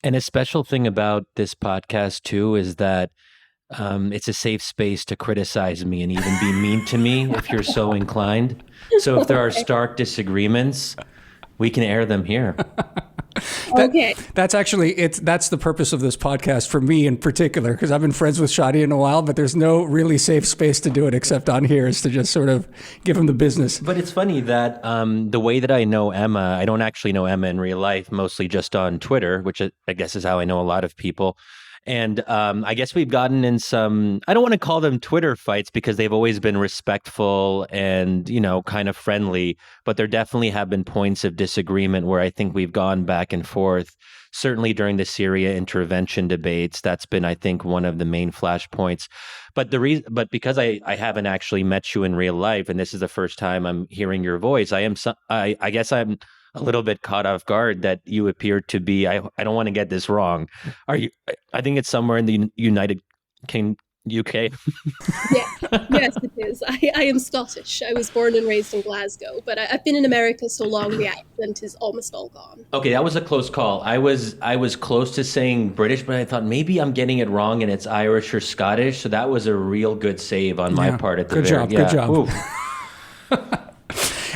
And a special thing about this podcast, too, is that it's a safe space to criticize me and even be mean to me if you're so inclined. So if there are stark disagreements, we can air them here. Okay. That's the purpose of this podcast for me in particular, because I've been friends with Shadi in a while, but there's no really safe space to do it except on here, is to just sort of give him the business. But it's funny that the way that I know Emma, I don't actually know Emma in real life, mostly just on Twitter, which I guess is how I know a lot of people. And I guess we've gotten in some, I don't want to call them Twitter fights because they've always been respectful and, kind of friendly. But there definitely have been points of disagreement where I think we've gone back and forth. Certainly during the Syria intervention debates, that's been, I think, one of the main flashpoints. But but because I haven't actually met you in real life, and this is the first time I'm hearing your voice, I guess I'm a little bit caught off guard that you appear to be, I don't want to get this wrong. Are you, I think it's somewhere in the United Kingdom, UK. Yeah, yes, it is. I am Scottish. I was born and raised in Glasgow, but I've been in America so long the accent is almost all gone. Okay, that was a close call. I was close to saying British, but I thought maybe I'm getting it wrong and it's Irish or Scottish. So that was a real good save on my part at the Good job.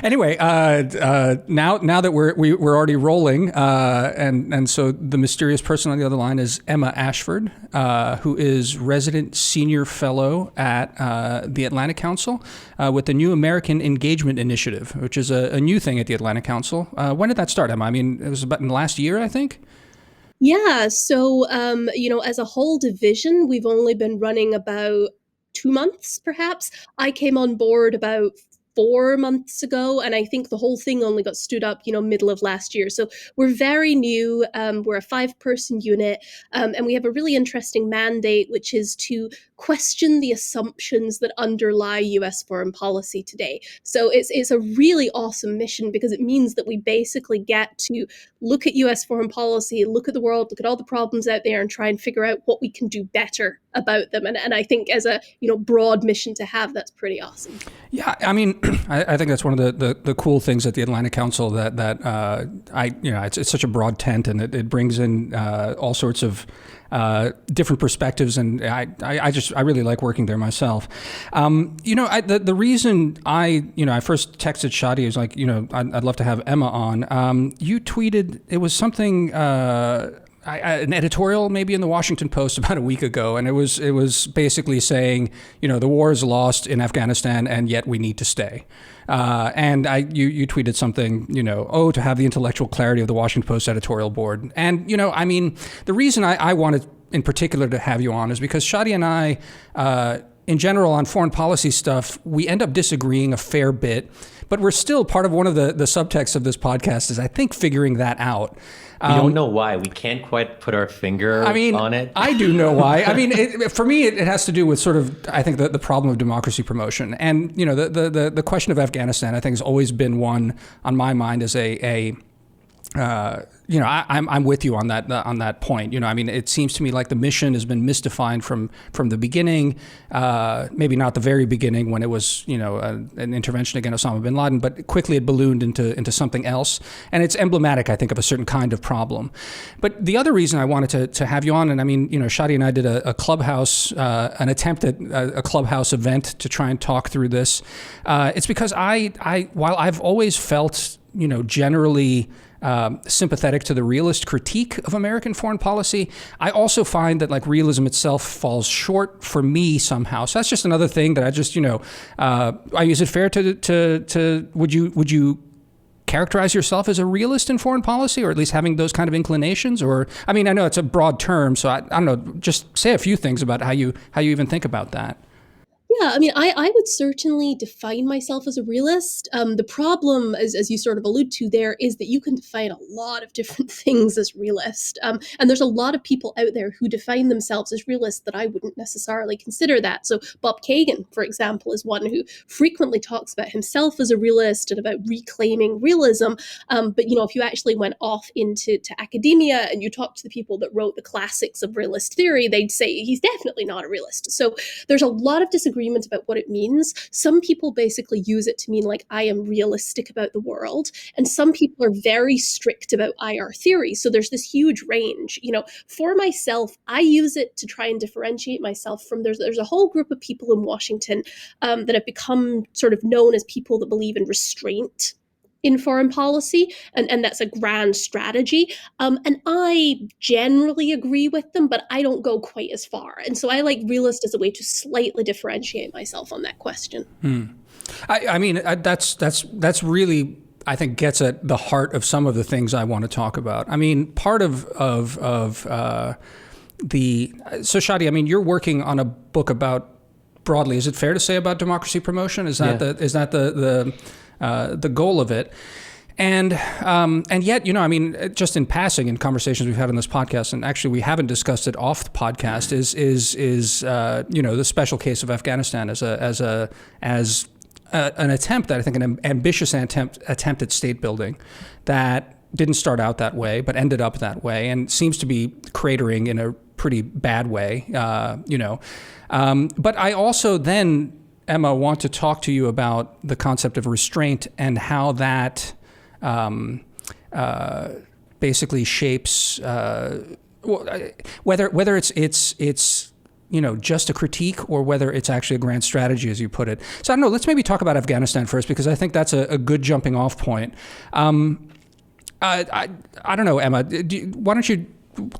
Anyway, now that we're already rolling, and so the mysterious person on the other line is Emma Ashford, who is resident senior fellow at the Atlantic Council with the New American Engagement Initiative, which is a new thing at the Atlantic Council. When did that start, Emma? I mean, it was about in the last year, I think. Yeah, so as a whole division, we've only been running about 2 months, perhaps. I came on board about 4 months ago, and I think the whole thing only got stood up, middle of last year. So we're very new. We're a 5-person unit, and we have a really interesting mandate, which is to question the assumptions that underlie U.S. foreign policy today. So it's a really awesome mission because it means that we basically get to look at U.S. foreign policy, look at the world, look at all the problems out there, and try and figure out what we can do better about them. And I think as a broad mission to have, that's pretty awesome. Yeah, I mean, I think that's one of the cool things at the Atlantic Council that it's such a broad tent, and it brings in all sorts of different perspectives, and I really like working there myself. The reason I first texted Shadi is like, I'd love to have Emma on. You tweeted, it was something, an editorial maybe in the Washington Post about a week ago, and it was basically saying, the war is lost in Afghanistan, and yet we need to stay. And you tweeted something, to have the intellectual clarity of the Washington Post editorial board. And, the reason I wanted in particular to have you on is because Shadi and I, in general, on foreign policy stuff, we end up disagreeing a fair bit, but we're still part of one of the subtexts of this podcast is, I think, figuring that out. We don't know why. We can't quite put our finger on it. I do know why. I mean, for me, it has to do with sort of, I think, the problem of democracy promotion. And, the question of Afghanistan, I think, has always been one on my mind as I'm with you on that point. It seems to me like the mission has been misdefined from the beginning. Maybe not the very beginning when it was an intervention against Osama bin Laden, but quickly it ballooned into something else. And it's emblematic, I think, of a certain kind of problem. But the other reason I wanted to have you on, and Shadi and I did a clubhouse, an attempt at a clubhouse event to try and talk through this. It's because while I've always felt generally sympathetic to the realist critique of American foreign policy, I also find that realism itself falls short for me somehow. So that's just another thing that I just, is it fair to would you characterize yourself as a realist in foreign policy, or at least having those kind of inclinations? Or, I know it's a broad term, so I don't know, just say a few things about how you even think about that. Yeah, I would certainly define myself as a realist. The problem, as you sort of allude to there, is that you can define a lot of different things as realist. And there's a lot of people out there who define themselves as realists that I wouldn't necessarily consider that. So Bob Kagan, for example, is one who frequently talks about himself as a realist and about reclaiming realism. But, if you actually went off into academia and you talk to the people that wrote the classics of realist theory, they'd say he's definitely not a realist. So there's a lot of disagreement agreement about what it means. Some people basically use it to mean like, I am realistic about the world. And some people are very strict about IR theory. So there's this huge range. For myself, I use it to try and differentiate myself from there's a whole group of people in Washington that have become sort of known as people that believe in restraint in foreign policy, and that's a grand strategy. And I generally agree with them, but I don't go quite as far. And so I like realist as a way to slightly differentiate myself on that question. I mean, that's really, I think, gets at the heart of some of the things I want to talk about. I mean, part of so Shadi, I mean, you're working on a book about, broadly, is it fair to say, about democracy promotion? Is that the goal of it? And yet, I mean, just in passing, in conversations we've had on this podcast, and actually we haven't discussed it off the podcast, is the special case of Afghanistan as an attempt, that I think an ambitious attempt at state building that didn't start out that way, but ended up that way, and seems to be cratering in a pretty bad way. But I also then, Emma, want to talk to you about the concept of restraint and how that basically shapes whether it's just a critique or whether it's actually a grand strategy, as you put it. So I don't know. Let's maybe talk about Afghanistan first, because I think that's a good jumping off point. I don't know, Emma. Why don't you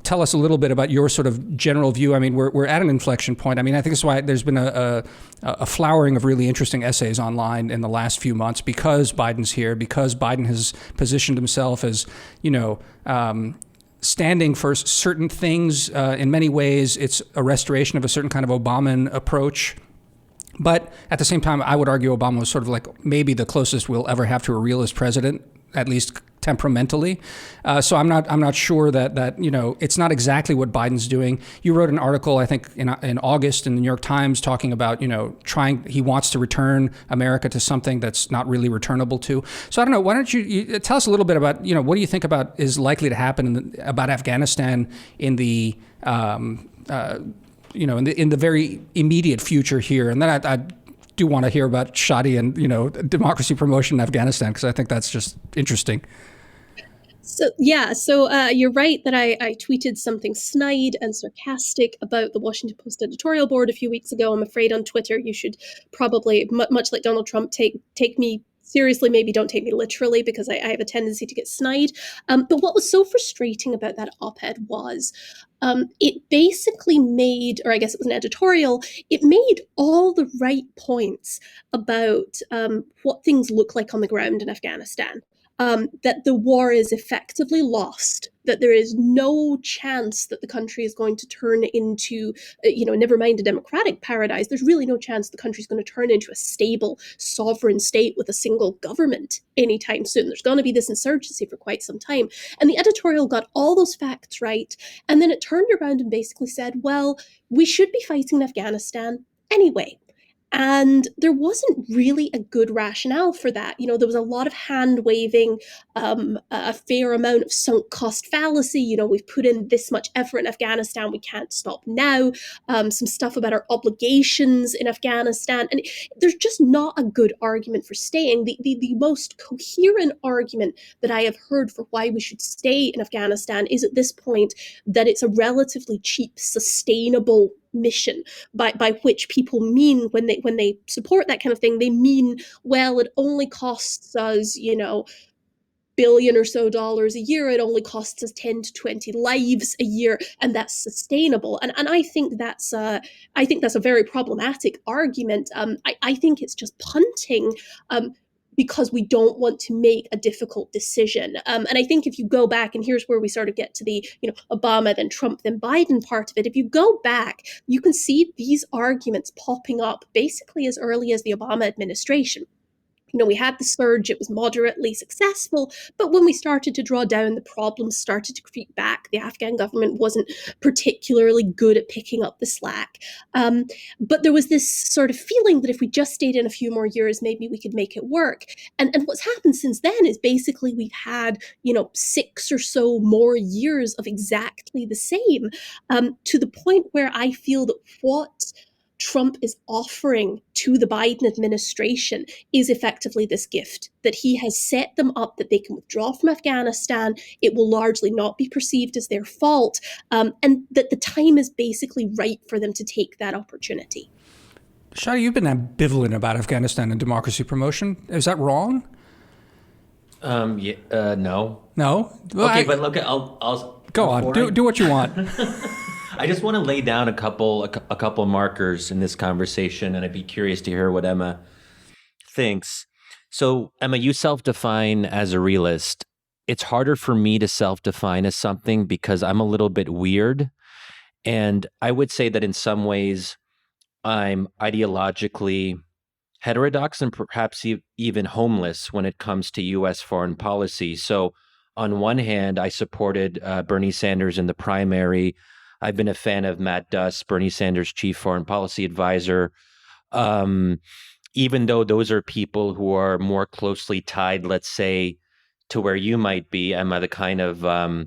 tell us a little bit about your sort of general view? I mean, we're at an inflection point. I mean, I think that's why there's been a flowering of really interesting essays online in the last few months, because Biden's here, because Biden has positioned himself as, standing for certain things. In many ways, it's a restoration of a certain kind of Obaman approach. But at the same time, I would argue Obama was sort of like maybe the closest we'll ever have to a realist president, at least temperamentally. So I'm not sure that it's not exactly what Biden's doing. You wrote an article, I think, in August in the New York Times, talking about he wants to return America to something that's not really returnable to. So I don't know. Why don't you tell us a little bit about what do you think about is likely to happen about Afghanistan in the in the very immediate future here, and then I do want to hear about Shadi and democracy promotion in Afghanistan, because I think that's just interesting. So you're right that I tweeted something snide and sarcastic about the Washington Post editorial board a few weeks ago. I'm afraid on Twitter you should probably, much like Donald Trump, take me seriously, maybe don't take me literally, because I have a tendency to get snide. But what was so frustrating about that op-ed was it basically made, or I guess it was an editorial, it made all the right points about what things look like on the ground in Afghanistan. That the war is effectively lost, that there is no chance that the country is going to turn into, never mind a democratic paradise, there's really no chance the country is going to turn into a stable, sovereign state with a single government anytime soon. There's going to be this insurgency for quite some time. And the editorial got all those facts right. And then it turned around and basically said, well, we should be fighting in Afghanistan anyway. And there wasn't really a good rationale for that. There was a lot of hand waving, a fair amount of sunk cost fallacy. We've put in this much effort in Afghanistan, we can't stop now. Some stuff about our obligations in Afghanistan. And there's just not a good argument for staying. The most coherent argument that I have heard for why we should stay in Afghanistan is at this point that it's a relatively cheap, sustainable mission, by which people mean when they support that kind of thing, they mean, well, it only costs us, billion or so dollars a year, it only costs us 10 to 20 lives a year, and that's sustainable. And I think that's a very problematic argument. I think it's just punting, because we don't want to make a difficult decision. And I think if you go back, and here's where we sort of get to the, Obama, then Trump, then Biden part of it. If you go back, you can see these arguments popping up basically as early as the Obama administration. We had the surge, it was moderately successful, but when we started to draw down, the problems started to creep back. The Afghan government wasn't particularly good at picking up the slack. But there was this sort of feeling that if we just stayed in a few more years, maybe we could make it work. And what's happened since then is basically we've had, 6 or so more years of exactly the same, to the point where I feel that what Trump is offering to the Biden administration is effectively this gift, that he has set them up that they can withdraw from Afghanistan. It will largely not be perceived as their fault, and that the time is basically right for them to take that opportunity. Shadi, you've been ambivalent about Afghanistan and democracy promotion. Is that wrong? No. No? Well, Okay, but look, I'll go on. Do what you want. I just want to lay down a couple markers in this conversation, and I'd be curious to hear what Emma thinks. So, Emma, you self-define as a realist. It's harder for me to self-define as something because I'm a little bit weird, and I would say that in some ways I'm ideologically heterodox and perhaps even homeless when it comes to U.S. foreign policy. So, on one hand, I supported Bernie Sanders in the primary. I've been a fan of Matt Duss, Bernie Sanders' chief foreign policy advisor, even though those are people who are more closely tied, let's say, to where you might be, Emma, the kind of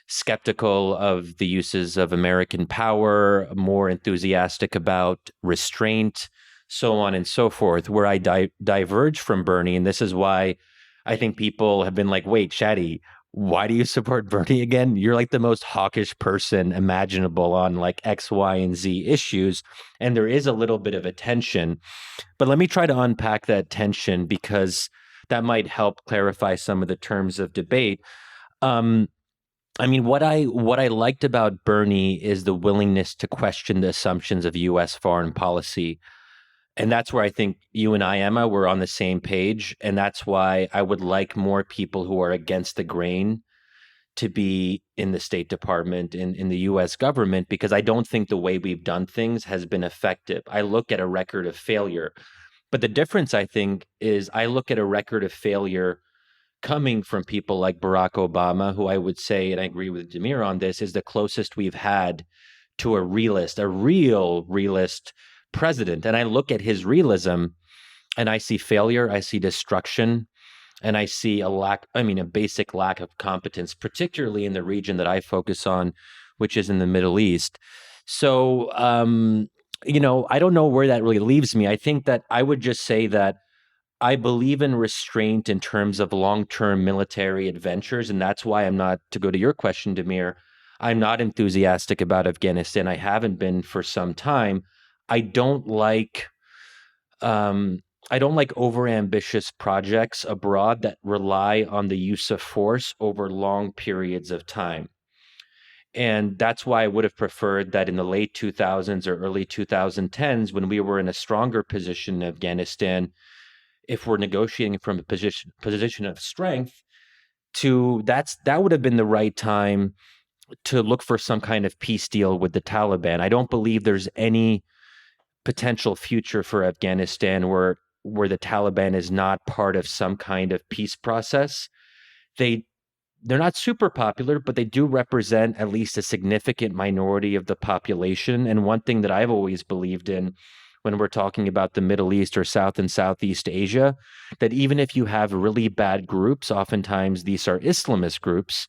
skeptical of the uses of American power, more enthusiastic about restraint, so on and so forth, where I diverge from Bernie. And this is why I think people have been like, wait, Shadi, why do you support Bernie again? You're like the most hawkish person imaginable on like X, Y, and Z issues. And there is a little bit of a tension. But let me try to unpack that tension because that might help clarify some of the terms of debate. I mean, what I liked about Bernie is the willingness to question the assumptions of U.S. foreign policy. And that's where I think you and I, Emma, were on the same page. And that's why I would like more people who are against the grain to be in the State Department, in the U.S. government, because I don't think the way we've done things has been effective. I look at a record of failure. But the difference, I think, is I look at a record of failure coming from people like Barack Obama, who I would say, and I agree with Damir on this, is the closest we've had to a realist, a real realist president. And I look at his realism and I see failure, I see destruction, and I see a basic lack of competence, particularly in the region that I focus on, which is in the Middle East. So, I don't know where that really leaves me. I think that I would just say that I believe in restraint in terms of long-term military adventures, and that's why I'm not, to go to your question, Damir, I'm not enthusiastic about Afghanistan. I haven't been for some time. I don't like overambitious projects abroad that rely on the use of force over long periods of time. And that's why I would have preferred that in the late 2000s or early 2010s, when we were in a stronger position in Afghanistan, if we're negotiating from a position of strength, that would have been the right time to look for some kind of peace deal with the Taliban. I don't believe there's any potential future for Afghanistan where the Taliban is not part of some kind of peace process. They're not super popular, but they do represent at least a significant minority of the population. And one thing that I've always believed in when we're talking about the Middle East or South and Southeast Asia, that even if you have really bad groups, oftentimes these are Islamist groups,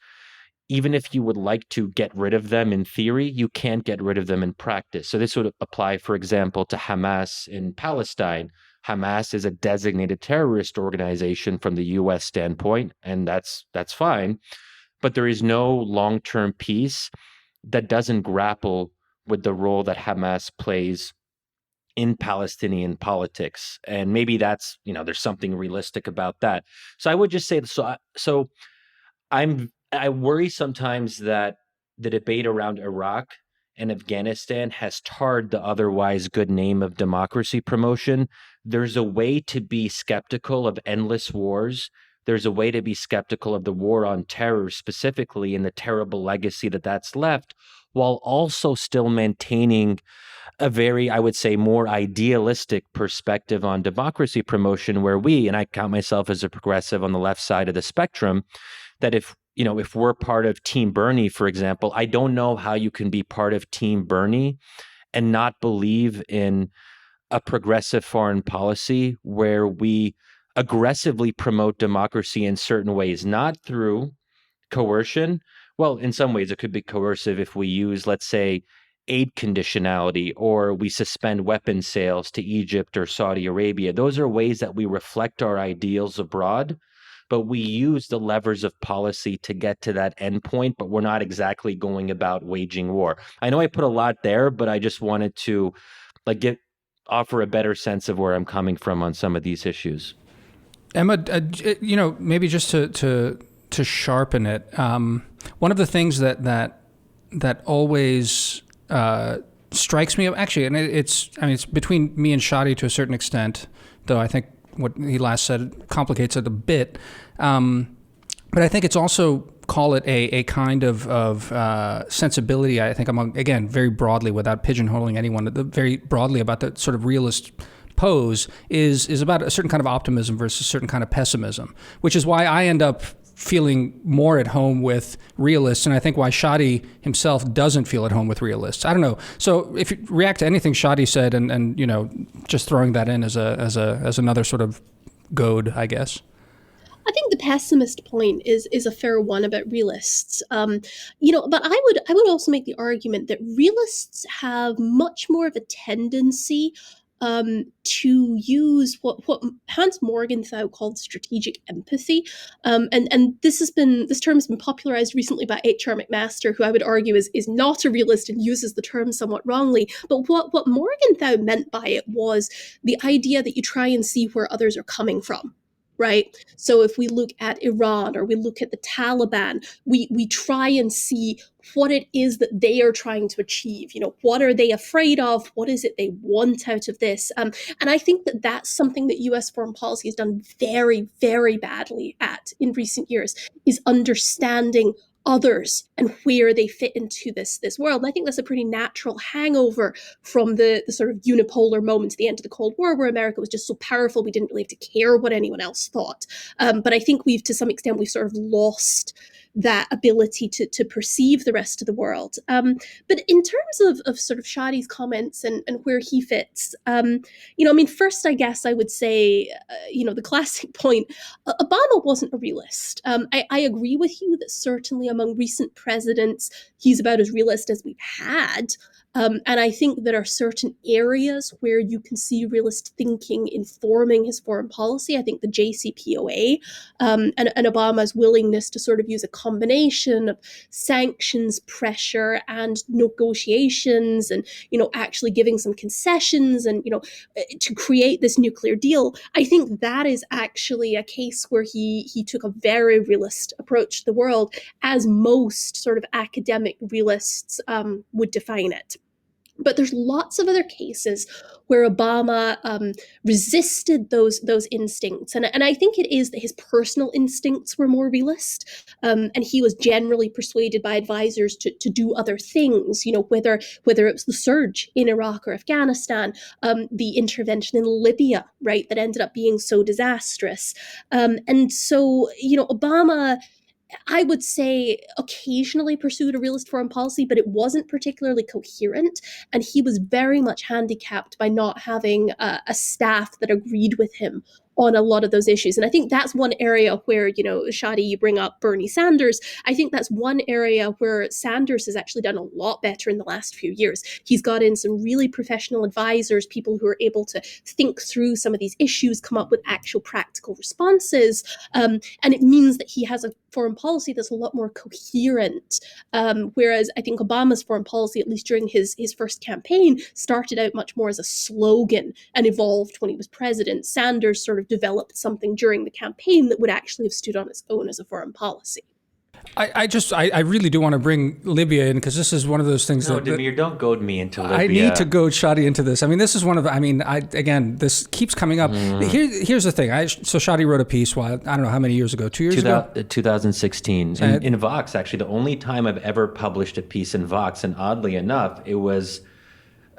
even if you would like to get rid of them in theory, you can't get rid of them in practice. So this would apply, for example, to Hamas in Palestine. Hamas is a designated terrorist organization from the U.S. standpoint, and that's fine. But there is no long-term peace that doesn't grapple with the role that Hamas plays in Palestinian politics. And maybe that's, there's something realistic about that. So I would just say, so I worry sometimes that the debate around Iraq and Afghanistan has tarred the otherwise good name of democracy promotion. There's a way to be skeptical of endless wars. There's a way to be skeptical of the war on terror specifically and the terrible legacy that's left, while also still maintaining a very, I would say, more idealistic perspective on democracy promotion, where and I count myself as a progressive on the left side of the spectrum, that if we're part of Team Bernie, for example, I don't know how you can be part of Team Bernie and not believe in a progressive foreign policy where we aggressively promote democracy in certain ways, not through coercion. Well, in some ways it could be coercive if we use, let's say, aid conditionality, or we suspend weapons sales to Egypt or Saudi Arabia. Those are ways that we reflect our ideals abroad, but we use the levers of policy to get to that endpoint, but we're not exactly going about waging war. I know I put a lot there, but I just wanted to offer a better sense of where I'm coming from on some of these issues. Emma, maybe just to sharpen it, one of the things that always strikes me, actually, and it's between me and Shadi to a certain extent, though I think what he last said complicates it a bit. But I think it's also, call it a kind of sensibility, I think, among, again, very broadly, without pigeonholing anyone, very broadly about the sort of realist pose is about a certain kind of optimism versus a certain kind of pessimism, which is why I end up feeling more at home with realists, and I think why Shadi himself doesn't feel at home with realists. I don't know. So if you react to anything Shadi said, and just throwing that in as another sort of goad, I guess. I think the pessimist point is a fair one about realists. But I would also make the argument that realists have much more of a tendency to use what Hans Morgenthau called strategic empathy, and this term has been popularized recently by H.R. McMaster, who I would argue is not a realist and uses the term somewhat wrongly. But what Morgenthau meant by it was the idea that you try and see where others are coming from. Right. So if we look at Iran or we look at the Taliban, we try and see what it is that they are trying to achieve. What are they afraid of? What is it they want out of this? And I think that that's something that US foreign policy has done very, very badly at in recent years, is understanding others and where they fit into this world. And I think that's a pretty natural hangover from the sort of unipolar moment at the end of the Cold War, where America was just so powerful we didn't really have to care what anyone else thought. But I think to some extent we've sort of lost that ability to perceive the rest of the world. But in terms of sort of Shadi's comments and where he fits, first, I guess I would say, the classic point, Obama wasn't a realist. I agree with you that certainly among recent presidents, he's about as realist as we've had. And I think there are certain areas where you can see realist thinking informing his foreign policy. I think the JCPOA and Obama's willingness to sort of use a combination of sanctions, pressure, and negotiations, and actually giving some concessions, and to create this nuclear deal. I think that is actually a case where he took a very realist approach to the world, as most sort of academic realists would define it. But there's lots of other cases where Obama resisted those instincts. And I think it is that his personal instincts were more realist. And he was generally persuaded by advisors to do other things, whether it was the surge in Iraq or Afghanistan, the intervention in Libya, right, that ended up being so disastrous. And so, Obama, I would say, occasionally pursued a realist foreign policy, but it wasn't particularly coherent. And he was very much handicapped by not having a staff that agreed with him on a lot of those issues. And I think that's one area where, Shadi, you bring up Bernie Sanders. I think that's one area where Sanders has actually done a lot better in the last few years. He's got in some really professional advisors, people who are able to think through some of these issues, come up with actual practical responses. And it means that he has a foreign policy that's a lot more coherent. Whereas I think Obama's foreign policy, at least during his first campaign, started out much more as a slogan and evolved when he was president. Sanders sort of developed something during the campaign that would actually have stood on its own as a foreign policy. I really do want to bring Libya in, because this is one of those things that Damir, don't goad me into Libya. I need to goad Shadi into this. I mean, this is one of this keeps coming up. Here's the thing. So Shadi wrote a piece, I don't know how many years ago, 2 years ago? 2016. In Vox, actually, the only time I've ever published a piece in Vox, and oddly enough, it was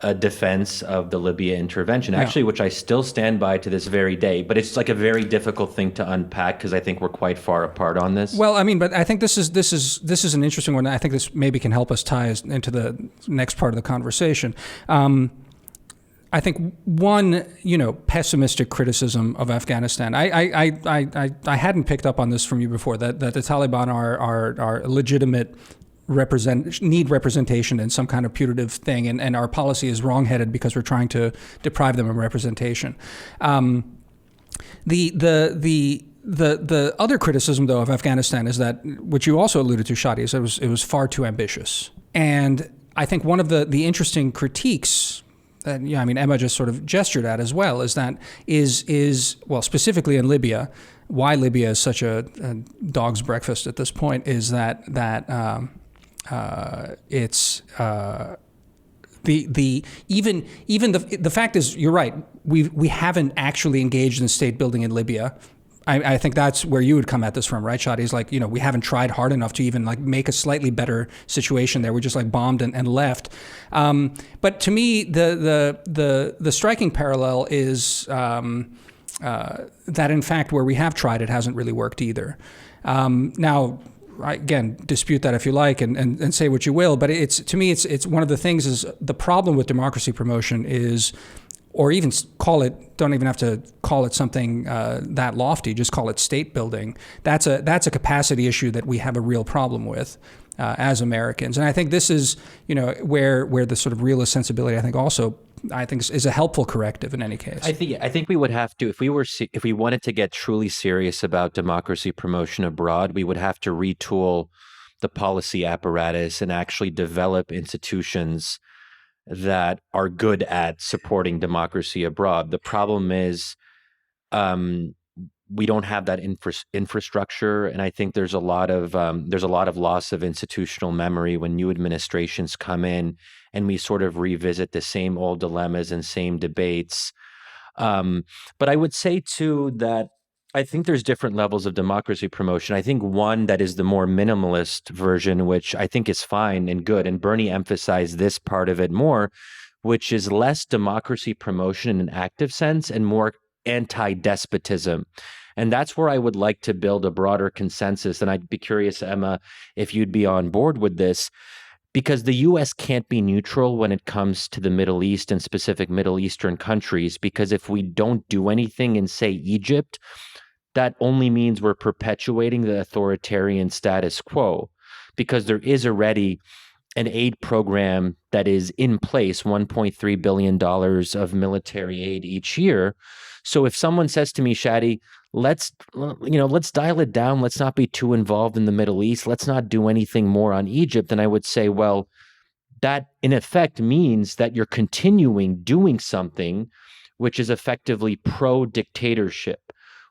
a defense of the Libya intervention, actually, which I still stand by to this very day. But it's like a very difficult thing to unpack, because I think we're quite far apart on this. Well, but I think this is an interesting one. I think this maybe can help us tie us into the next part of the conversation. I think one, pessimistic criticism of Afghanistan. I hadn't picked up on this from you before, that the Taliban are a legitimate need representation in some kind of putative thing, and our policy is wrongheaded because we're trying to deprive them of representation. The other criticism, though, of Afghanistan is that, which you also alluded to, Shadi, is it was far too ambitious. And I think one of the interesting critiques that, Emma just sort of gestured at as well, is specifically in Libya, why Libya is such a dog's breakfast at this point is that it's the fact is, you're right, we haven't actually engaged in state building in Libya. I think that's where you would come at this from, right, Shadi? Is like, we haven't tried hard enough to even like make a slightly better situation there. We just like bombed and left. But to me, the striking parallel is that in fact, where we have tried, it hasn't really worked either. Now, again, dispute that if you like, and say what you will. But to me, it's one of the things is the problem with democracy promotion is, or even don't even have to call it something that lofty, just call it state building. That's a capacity issue that we have a real problem with as Americans. And I think this is, where the sort of realist sensibility, I think is a helpful corrective in any case. I think we would have to, if we wanted to get truly serious about democracy promotion abroad, we would have to retool the policy apparatus and actually develop institutions that are good at supporting democracy abroad. The problem is we don't have that infrastructure, and I think there's a lot of loss of institutional memory when new administrations come in and we sort of revisit the same old dilemmas and same debates. But I would say too that I think there's different levels of democracy promotion. I think one that is the more minimalist version, which I think is fine and good, and Bernie emphasized this part of it more, which is less democracy promotion in an active sense and more anti-despotism. And that's where I would like to build a broader consensus. And I'd be curious, Emma, if you'd be on board with this, because the U.S. can't be neutral when it comes to the Middle East and specific Middle Eastern countries, because if we don't do anything in, say, Egypt, that only means we're perpetuating the authoritarian status quo, because there is already an aid program that is in place, $1.3 billion of military aid each year. So if someone says to me, Shadi, let's dial it down, let's not be too involved in the Middle East, let's not do anything more on Egypt, then I would say, well, that in effect means that you're continuing doing something which is effectively pro-dictatorship.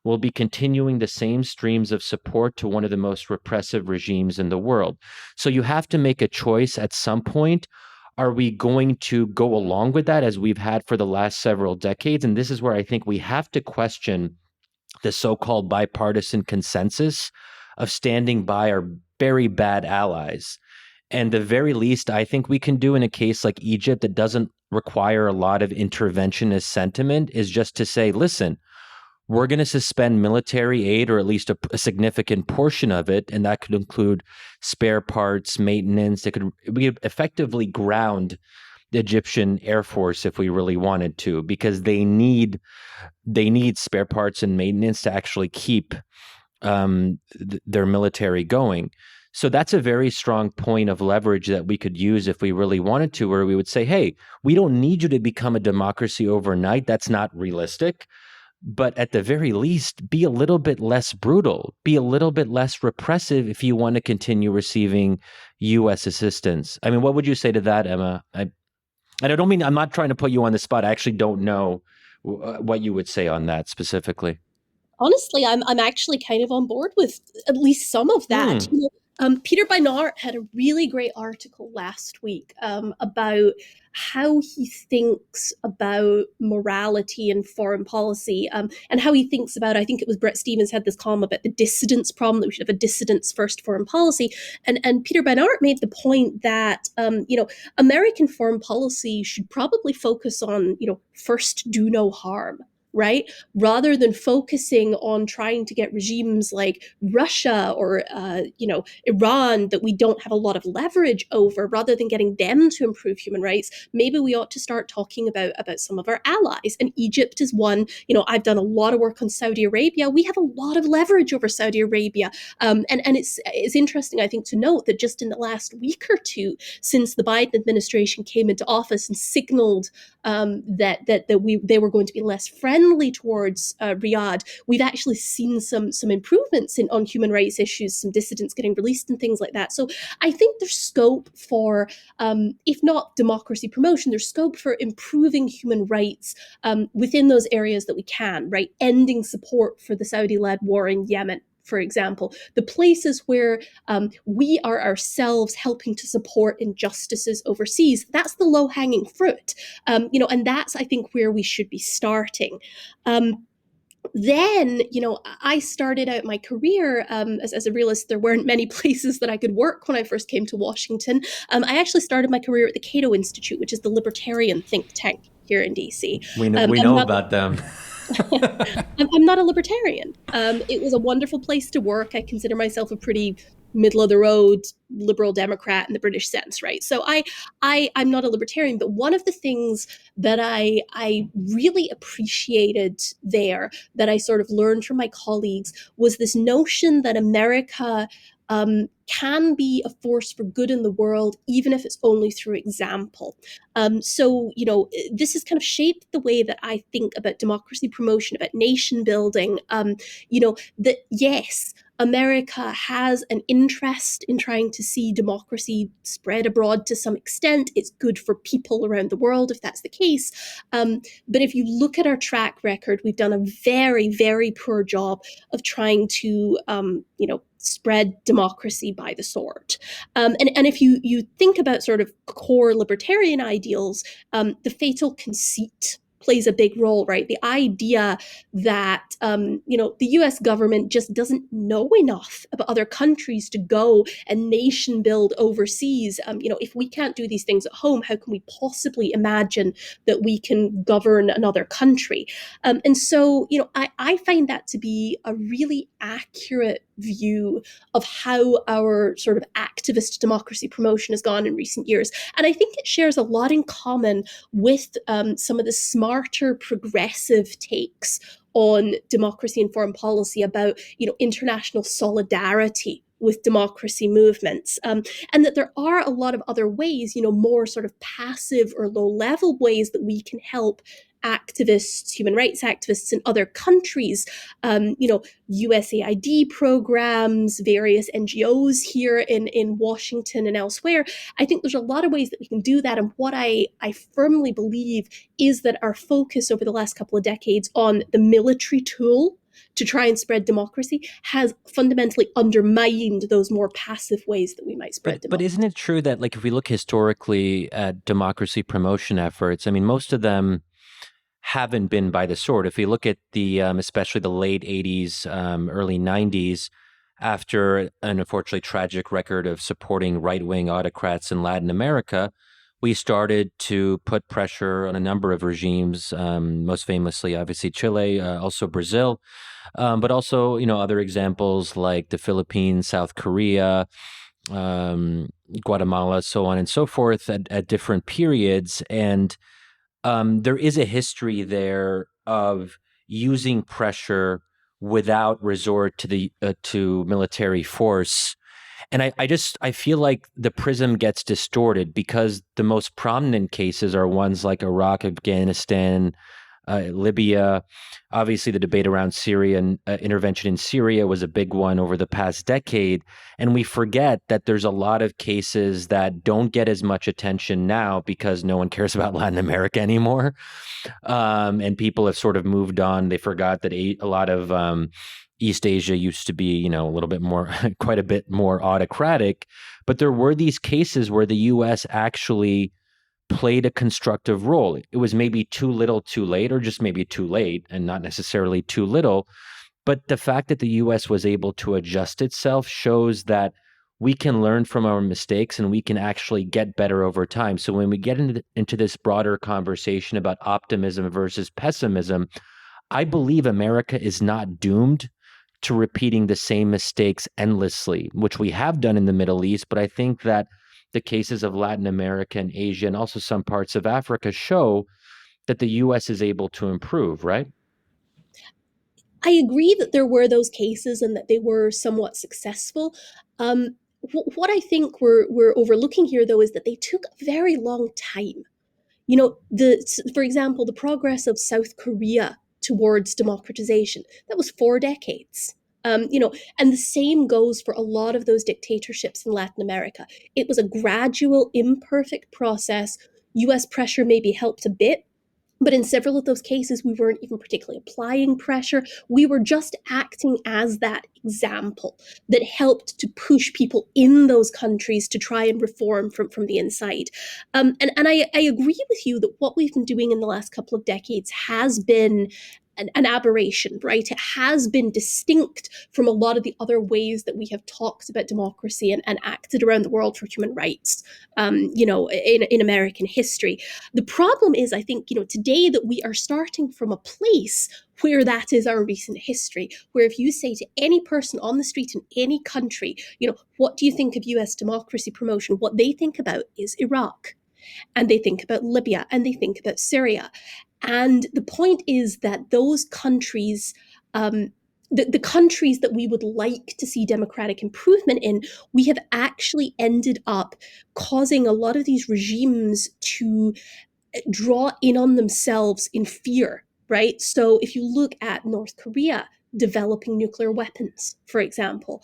We'll be continuing the same streams of support to one of the most repressive regimes in the world. So you have to make a choice at some point. Are we going to go along with that as we've had for the last several decades? And this is where I think we have to question the so-called bipartisan consensus of standing by our very bad allies. And the very least I think we can do in a case like Egypt that doesn't require a lot of interventionist sentiment is just to say, listen, we're going to suspend military aid, or at least a significant portion of it, and that could include spare parts, maintenance. We could effectively ground the Egyptian Air Force if we really wanted to, because they need spare parts and maintenance to actually keep their military going. So that's a very strong point of leverage that we could use if we really wanted to, where we would say, hey, we don't need you to become a democracy overnight. That's not realistic. But at the very least, be a little bit less brutal, be a little bit less repressive if you want to continue receiving U.S. assistance. I mean, what would you say to that, Emma? And I don't mean, I'm not trying to put you on the spot. I actually don't know what you would say on that specifically. Honestly, I'm actually kind of on board with at least some of that. Peter Beinart had a really great article last week about how he thinks about morality and foreign policy, and how he thinks about, I think it was Bret Stephens had this column about the dissidence problem, that we should have a dissidence first foreign policy. And Peter Beinart made the point that, American foreign policy should probably focus on, first do no harm. right? Rather than focusing on trying to get regimes like Russia or, Iran that we don't have a lot of leverage over, rather than getting them to improve human rights, maybe we ought to start talking about some of our allies. And Egypt is one. I've done a lot of work on Saudi Arabia. We have a lot of leverage over Saudi Arabia. And it's interesting, I think, to note that just in the last week or two, since the Biden administration came into office and signaled that they were going to be less friendly towards Riyadh, we've actually seen some improvements on human rights issues, some dissidents getting released and things like that. So I think there's scope for, if not democracy promotion, there's scope for improving human rights within those areas that we can, right? Ending support for the Saudi-led war in Yemen, for example, the places where we are ourselves helping to support injustices overseas. That's the low-hanging fruit, and that's, I think, where we should be starting. Then, I started out my career as a realist. There weren't many places that I could work when I first came to Washington. I actually started my career at the Cato Institute, which is the libertarian think tank here in DC. We know about them. I'm not a libertarian. It was a wonderful place to work. I consider myself a pretty middle of the road liberal Democrat in the British sense, right? So I'm not a libertarian, but one of the things that I really appreciated there, that I sort of learned from my colleagues, was this notion that America can be a force for good in the world, even if it's only through example. So this has kind of shaped the way that I think about democracy promotion, about nation building. That yes, America has an interest in trying to see democracy spread abroad to some extent. It's good for people around the world if that's the case. But if you look at our track record, we've done a very, very poor job of trying to, spread democracy by the sword. And if you think about sort of core libertarian ideals, the fatal conceit plays a big role, right? The idea that, the US government just doesn't know enough about other countries to go and nation build overseas. If we can't do these things at home, how can we possibly imagine that we can govern another country? And so, I find that to be a really accurate view of how our sort of activist democracy promotion has gone in recent years. And I think it shares a lot in common with some of the smarter progressive takes on democracy and foreign policy about, international solidarity with democracy movements, and that there are a lot of other ways, more sort of passive or low-level ways that we can help activists, human rights activists in other countries, USAID programs, various NGOs here in Washington and elsewhere. I think there's a lot of ways that we can do that. And what I firmly believe is that our focus over the last couple of decades on the military tool to try and spread democracy has fundamentally undermined those more passive ways that we might spread democracy. But isn't it true that, like, if we look historically at democracy promotion efforts, I mean, most of them haven't been by the sword. If we look at the, especially the late 80s, early 90s, after an unfortunately tragic record of supporting right-wing autocrats in Latin America, we started to put pressure on a number of regimes, most famously, obviously, Chile, also Brazil, but also, other examples like the Philippines, South Korea, Guatemala, so on and so forth at different periods. And there is a history there of using pressure without resort to military force. And I feel like the prism gets distorted because the most prominent cases are ones like Iraq, Afghanistan, Libya. Obviously, the debate around Syria and intervention in Syria was a big one over the past decade. And we forget that there's a lot of cases that don't get as much attention now because no one cares about Latin America anymore. And people have sort of moved on. They forgot that a lot of East Asia used to be, a little bit more, quite a bit more autocratic. But there were these cases where the U.S. actually played a constructive role. It was maybe too little, too late, or just maybe too late and not necessarily too little. But the fact that the U.S. was able to adjust itself shows that we can learn from our mistakes and we can actually get better over time. So when we get into this broader conversation about optimism versus pessimism, I believe America is not doomed to repeating the same mistakes endlessly, which we have done in the Middle East. But I think that the cases of Latin America and Asia and also some parts of Africa show that the U.S. is able to improve, right? I agree that there were those cases and that they were somewhat successful. What I think we're overlooking here, though, is that they took a very long time. For example, the progress of South Korea towards democratization, that was 4 decades. And the same goes for a lot of those dictatorships in Latin America. It was a gradual, imperfect process. US pressure maybe helped a bit, but in several of those cases, we weren't even particularly applying pressure. We were just acting as that example that helped to push people in those countries to try and reform from the inside. And I agree with you that what we've been doing in the last couple of decades has been an aberration, right? It has been distinct from a lot of the other ways that we have talked about democracy and acted around the world for human rights, in American history. The problem is, I think, today that we are starting from a place where that is our recent history, where if you say to any person on the street in any country, what do you think of US democracy promotion? What they think about is Iraq, and they think about Libya, and they think about Syria. And the point is that those countries, the countries that we would like to see democratic improvement in, we have actually ended up causing a lot of these regimes to draw in on themselves in fear, right? So if you look at North Korea developing nuclear weapons, for example,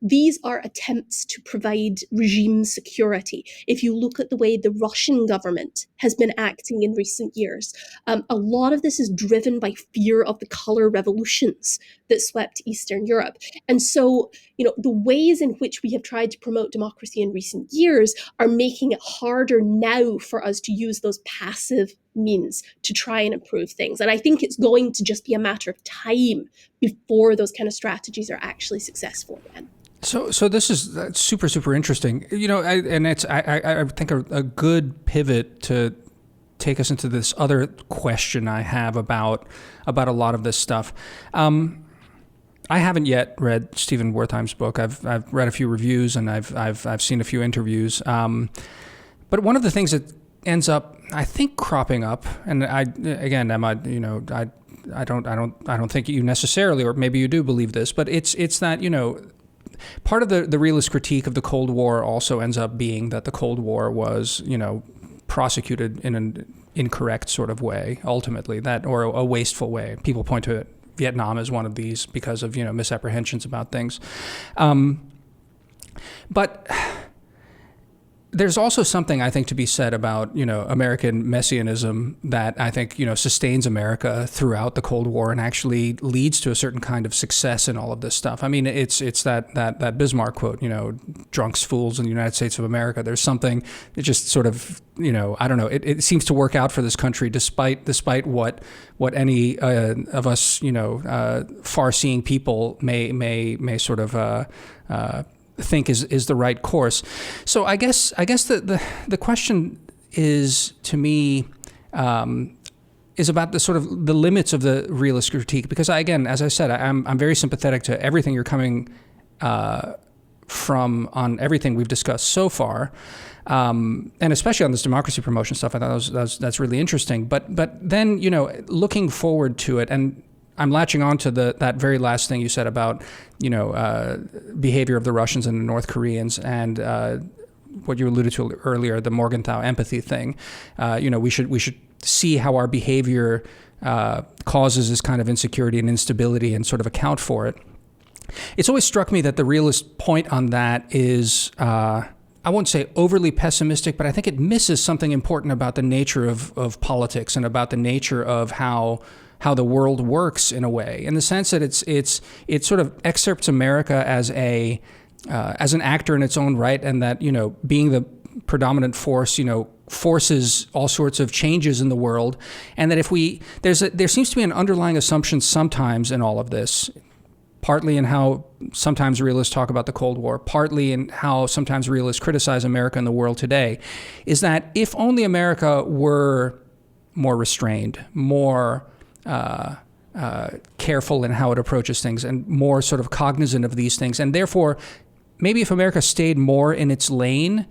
these are attempts to provide regime security. If you look at the way the Russian government has been acting in recent years, a lot of this is driven by fear of the color revolutions that swept Eastern Europe. And so, the ways in which we have tried to promote democracy in recent years are making it harder now for us to use those passive means to try and improve things. And I think it's going to just be a matter of time before those kind of strategies are actually successful again. So this is super, super interesting. I think a good pivot to take us into this other question I have about a lot of this stuff. I haven't yet read Stephen Wertheim's book. I've read a few reviews and I've seen a few interviews. But one of the things that ends up, I think, cropping up, and Emma, I don't think you necessarily, or maybe you do believe this, but it's that, part of the realist critique of the Cold War also ends up being that the Cold War was, prosecuted in an incorrect sort of way, ultimately, or a wasteful way. People point to Vietnam as one of these because of, misapprehensions about things. But there's also something, I think, to be said about, American messianism that I think, sustains America throughout the Cold War and actually leads to a certain kind of success in all of this stuff. I mean, it's that Bismarck quote, drunks, fools in the United States of America. There's something that just sort of, I don't know, it seems to work out for this country despite what any of us, far-seeing people may sort of think is the right course. So I guess the question is, to me, is about the sort of the limits of the realist critique, because as I said, I'm very sympathetic to everything you're coming from on everything we've discussed so far, and especially on this democracy promotion stuff. I thought that's really interesting. But then looking forward to it, and I'm latching on to that very last thing you said about, behavior of the Russians and the North Koreans, and what you alluded to earlier, the Morgenthau empathy thing. We should see how our behavior causes this kind of insecurity and instability and sort of account for it. It's always struck me that the realist point on that is, I won't say overly pessimistic, but I think it misses something important about the nature of politics and about the nature of how the world works, in a way, in the sense that it sort of excerpts America as an actor in its own right, and that being the predominant force forces all sorts of changes in the world, and that there seems to be an underlying assumption sometimes in all of this, partly in how sometimes realists talk about the Cold War, partly in how sometimes realists criticize America and the world today, is that if only America were more restrained, more careful in how it approaches things and more sort of cognizant of these things. And therefore, maybe if America stayed more in its lane,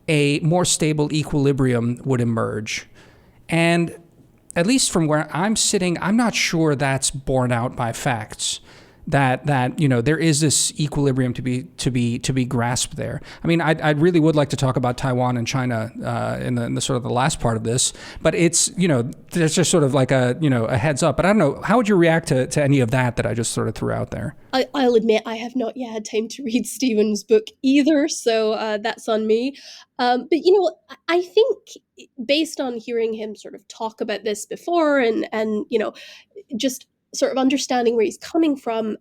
a more stable equilibrium would emerge. And at least from where I'm sitting, I'm not sure that's borne out by facts. That there is this equilibrium to be grasped there. I mean, I really would like to talk about Taiwan and China in the sort of the last part of this, but it's there's just sort of like a heads up. But I don't know, how would you react to any of that I just sort of threw out there? I'll admit I have not yet had time to read Stephen's book either, so that's on me. But I think based on hearing him sort of talk about this before and just sort of understanding where he's coming from,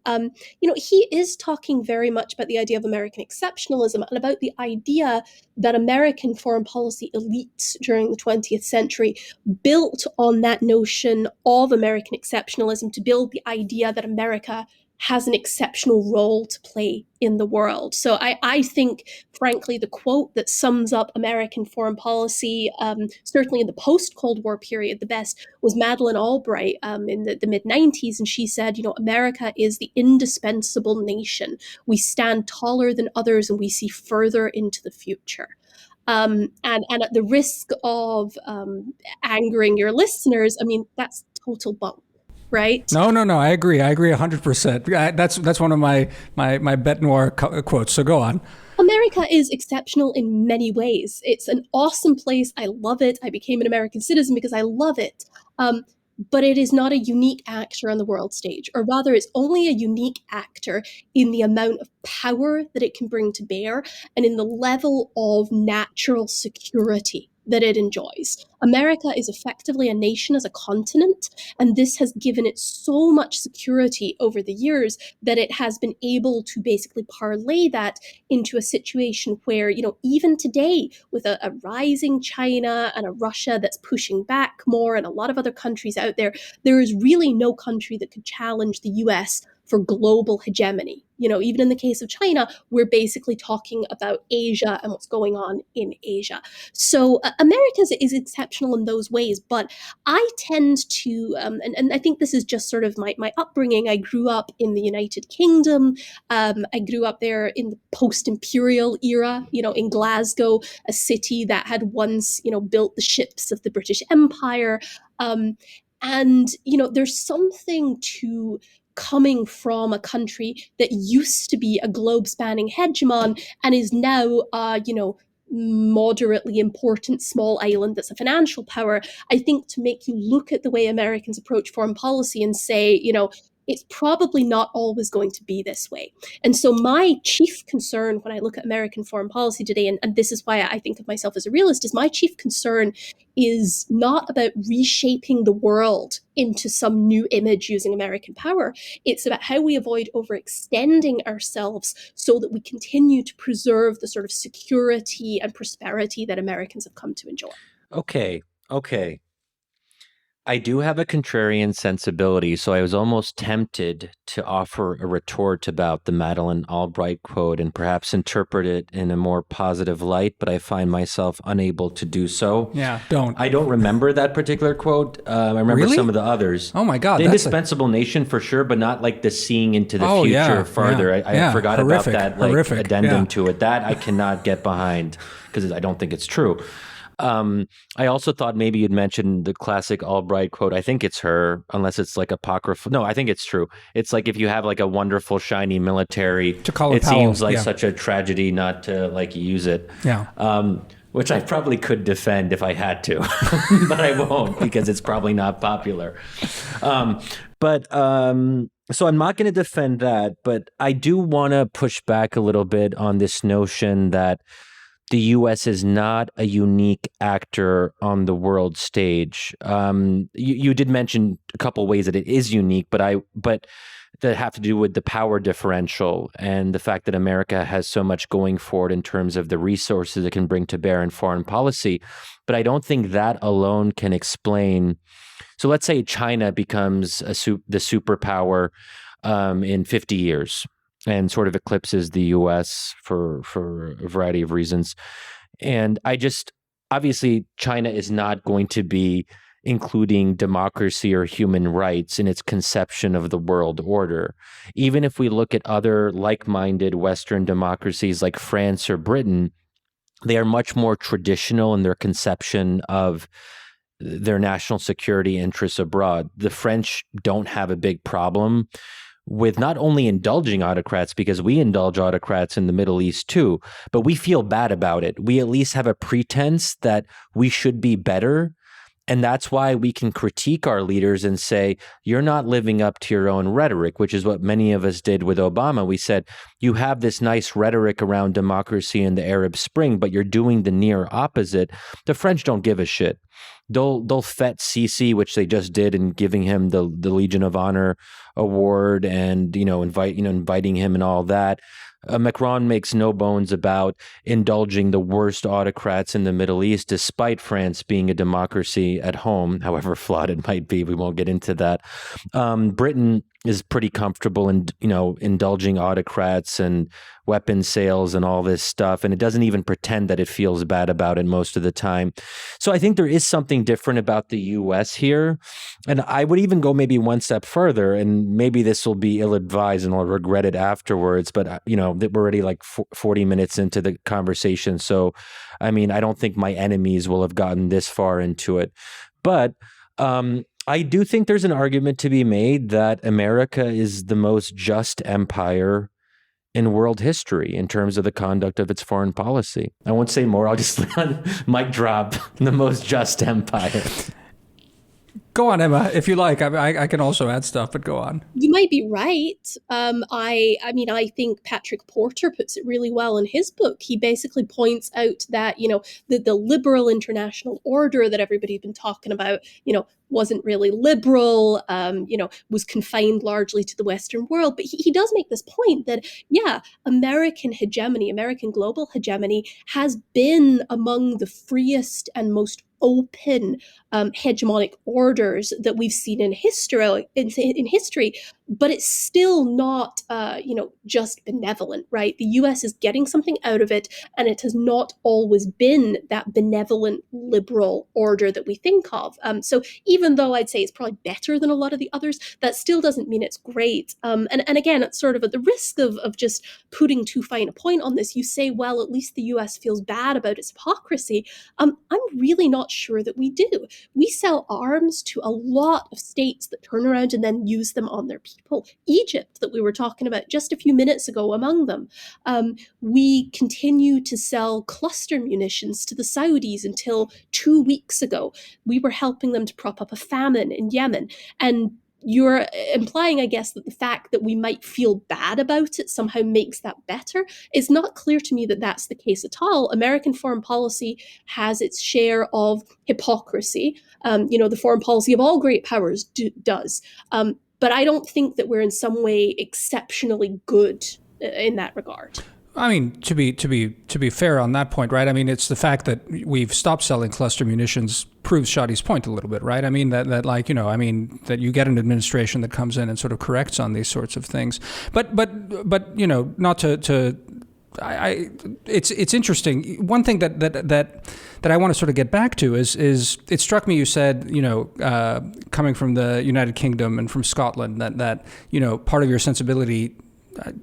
he is talking very much about the idea of American exceptionalism and about the idea that American foreign policy elites during the 20th century built on that notion of American exceptionalism to build the idea that America has an exceptional role to play in the world. So I think, frankly, the quote that sums up American foreign policy, certainly in the post-Cold War period, the best was Madeleine Albright in the mid-90s. And she said, America is the indispensable nation. We stand taller than others and we see further into the future. And at the risk of angering your listeners, I mean, that's total bunk. Right? No. I agree 100%. That's one of my bête noire quotes. So go on. America is exceptional in many ways. It's an awesome place. I love it. I became an American citizen because I love it. But it is not a unique actor on the world stage, or rather it's only a unique actor in the amount of power that it can bring to bear and in the level of natural security that it enjoys. America is effectively a nation as a continent, and this has given it so much security over the years that it has been able to basically parlay that into a situation where, even today, with a rising China and a Russia that's pushing back more and a lot of other countries out there, there is really no country that could challenge the US for global hegemony. Even in the case of China, we're basically talking about Asia and what's going on in Asia. So America is exceptional in those ways, but I tend to, and I think this is just sort of my upbringing. I grew up in the United Kingdom. I grew up there in the post-imperial era, in Glasgow, a city that had once, built the ships of the British Empire. And there's something to coming from a country that used to be a globe-spanning hegemon and is now, moderately important small island that's a financial power. I think to make you look at the way Americans approach foreign policy and say, it's probably not always going to be this way. And so my chief concern when I look at American foreign policy today, and this is why I think of myself as a realist, is my chief concern is not about reshaping the world into some new image using American power. It's about how we avoid overextending ourselves so that we continue to preserve the sort of security and prosperity that Americans have come to enjoy. Okay. I do have a contrarian sensibility, so I was almost tempted to offer a retort about the Madeleine Albright quote and perhaps interpret it in a more positive light, but I find myself unable to do so. Yeah, don't. I don't remember that particular quote. I remember some of the others. Oh my God. The indispensable nation for sure, but not like the seeing into the future farther. I forgot horrific, about that addendum to it. That I cannot get behind because I don't think it's true. I also thought maybe you'd mentioned the classic Albright quote. I think it's her, unless it's like apocryphal. No, I think it's true. It's like if you have like a wonderful, shiny military, it seems like such a tragedy not to like use it. Yeah. Which I probably could defend if I had to, but I won't because it's probably not popular. So I'm not going to defend that, but I do want to push back a little bit on this notion that the U.S. is not a unique actor on the world stage. You did mention a couple ways that it is unique, but that have to do with the power differential and the fact that America has so much going for it in terms of the resources it can bring to bear in foreign policy. But I don't think that alone can explain. So let's say China becomes the superpower in 50 years. And sort of eclipses the U.S. for a variety of reasons. And obviously, China is not going to be including democracy or human rights in its conception of the world order. Even if we look at other like-minded Western democracies like France or Britain, they are much more traditional in their conception of their national security interests abroad. The French don't have a big problem with not only indulging autocrats, because we indulge autocrats in the Middle East too, but we feel bad about it. We at least have a pretense that we should be better. And that's why we can critique our leaders and say, you're not living up to your own rhetoric, which is what many of us did with Obama. We said, you have this nice rhetoric around democracy and the Arab Spring, but you're doing the near opposite. The French don't give a shit. They'll fet Sisi, which they just did, in giving him the Legion of Honor award and inviting him and all that. Macron makes no bones about indulging the worst autocrats in the Middle East, despite France being a democracy at home, however flawed it might be. We won't get into that. Britain is pretty comfortable in, indulging autocrats and weapons sales and all this stuff, and it doesn't even pretend that it feels bad about it most of the time. So I think there is something different about the U.S. here, and I would even go maybe one step further, and maybe this will be ill-advised and I'll regret it afterwards, but we're already like 40 minutes into the conversation, so I don't think my enemies will have gotten this far into it. But I do think there's an argument to be made that America is the most just empire in world history in terms of the conduct of its foreign policy. I won't say more. I'll just mic drop, the most just empire. Go on, Emma, if you like. I can also add stuff, but go on. You might be right. I think Patrick Porter puts it really well in his book. He basically points out that, the liberal international order that everybody's been talking about, wasn't really liberal, was confined largely to the Western world. But he does make this point that, American hegemony, American global hegemony has been among the freest and most open hegemonic orders that we've seen in history, but it's still not, just benevolent, right? The U.S. is getting something out of it, and it has not always been that benevolent liberal order that we think of. So even though I'd say it's probably better than a lot of the others, that still doesn't mean it's great. And again, it's sort of at the risk of just putting too fine a point on this. You say, well, at least the U.S. feels bad about its hypocrisy. I'm really not sure that we do. We sell arms to a lot of states that turn around and then use them on their people. Egypt, that we were talking about just a few minutes ago, among them. We continue to sell cluster munitions to the Saudis until 2 weeks ago. We were helping them to prop up a famine in Yemen. And you're implying, I guess, that the fact that we might feel bad about it somehow makes that better. It's not clear to me that that's the case at all. American foreign policy has its share of hypocrisy. The foreign policy of all great powers does. But I don't think that we're in some way exceptionally good in that regard. To be fair on that point, right? It's the fact that we've stopped selling cluster munitions proves Shadi's point a little bit, right? That you get an administration that comes in and sort of corrects on these sorts of things. But not to it's interesting. One thing that I want to sort of get back to is it struck me, you said, coming from the United Kingdom and from Scotland, that part of your sensibility,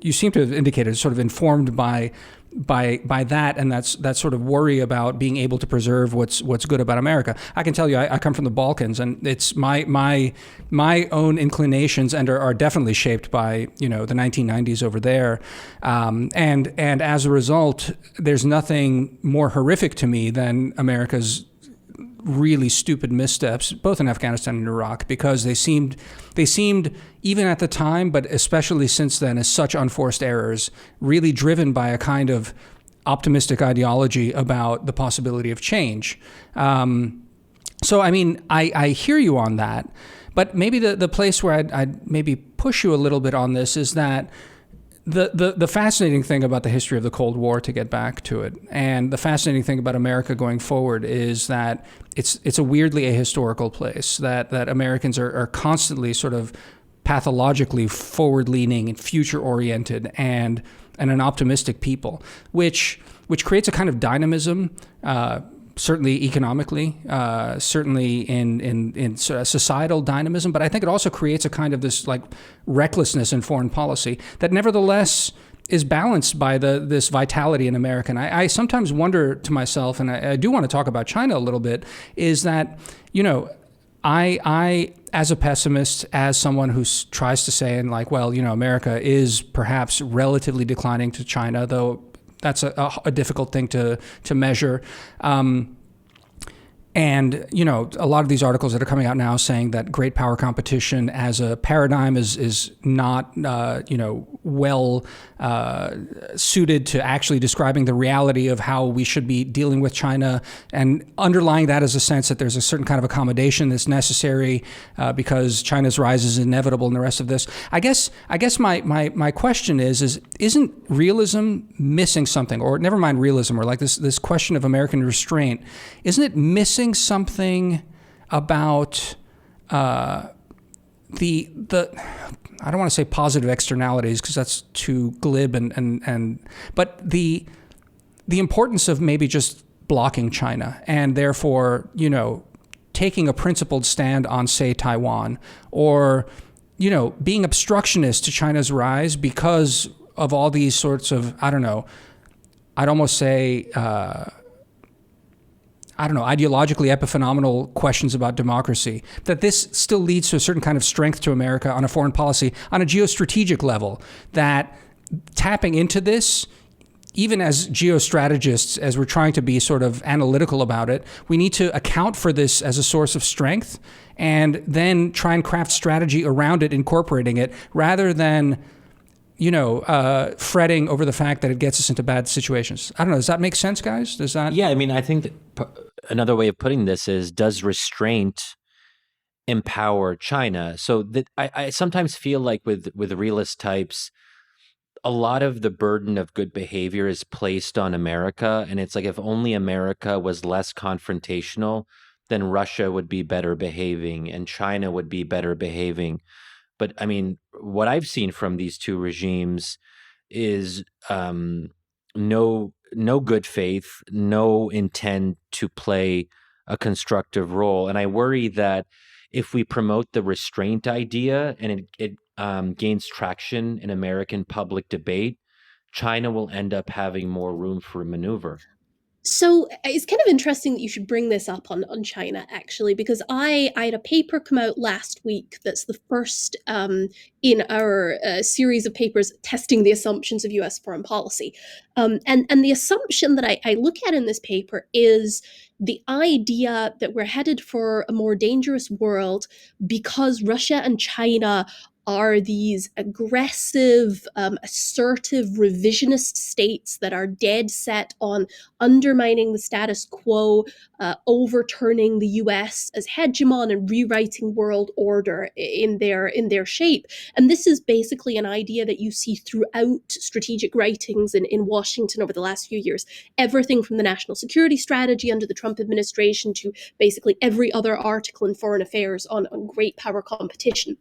you seem to have indicated, is sort of informed by that, and that sort of worry about being able to preserve what's good about America. I can tell you, I come from the Balkans, and it's my own inclinations and are definitely shaped by the 1990s over there, and as a result, there's nothing more horrific to me than America's really stupid missteps, both in Afghanistan and Iraq, because they seemed even at the time, but especially since then, as such unforced errors, really driven by a kind of optimistic ideology about the possibility of change. So I hear you on that, but maybe the place where I'd maybe push you a little bit on this is that the fascinating thing about the history of the Cold War, to get back to it, and the fascinating thing about America going forward, is that it's a weirdly ahistorical place, that Americans are constantly sort of pathologically forward-leaning and future-oriented and an optimistic people, which creates a kind of dynamism, certainly economically, certainly in societal dynamism, but I think it also creates a kind of this like recklessness in foreign policy that nevertheless is balanced by this vitality in America. And I sometimes wonder to myself, and I do want to talk about China a little bit, is that, I as a pessimist, as someone who tries to say, and like, well, America is perhaps relatively declining to China, though that's a difficult thing to measure. And, a lot of these articles that are coming out now saying that great power competition as a paradigm is not, well suited to actually describing the reality of how we should be dealing with China. And underlying that is a sense that there's a certain kind of accommodation that's necessary because China's rise is inevitable and the rest of this. I guess my question is isn't realism missing something? Or never mind realism, or like this question of American restraint, isn't it missing something about the I don't want to say positive externalities because that's too glib but the importance of maybe just blocking China and therefore taking a principled stand on, say, Taiwan, or being obstructionist to China's rise because of all these sorts of I'd almost say ideologically epiphenomenal questions about democracy, that this still leads to a certain kind of strength to America on a foreign policy, on a geostrategic level, that tapping into this, even as geostrategists, as we're trying to be sort of analytical about it, we need to account for this as a source of strength and then try and craft strategy around it, incorporating it, rather than fretting over the fact that it gets us into bad situations. I don't know. Does that make sense, guys? Does that? Yeah, I mean, I think that another way of putting this is, does restraint empower China? So that I sometimes feel like with realist types, a lot of the burden of good behavior is placed on America. And it's like, if only America was less confrontational, then Russia would be better behaving and China would be better behaving. But I mean, what I've seen from these two regimes is no good faith, no intent to play a constructive role. And I worry that if we promote the restraint idea and it gains traction in American public debate, China will end up having more room for maneuver. So it's kind of interesting that you should bring this up on China, actually, because I had a paper come out last week that's the first in our series of papers testing the assumptions of US foreign policy. And the assumption that I look at in this paper is the idea that we're headed for a more dangerous world because Russia and China are these aggressive, assertive, revisionist states that are dead set on undermining the status quo, overturning the US as hegemon and rewriting world order in their shape. And this is basically an idea that you see throughout strategic writings in Washington over the last few years. Everything from the national security strategy under the Trump administration to basically every other article in foreign affairs on great power competition.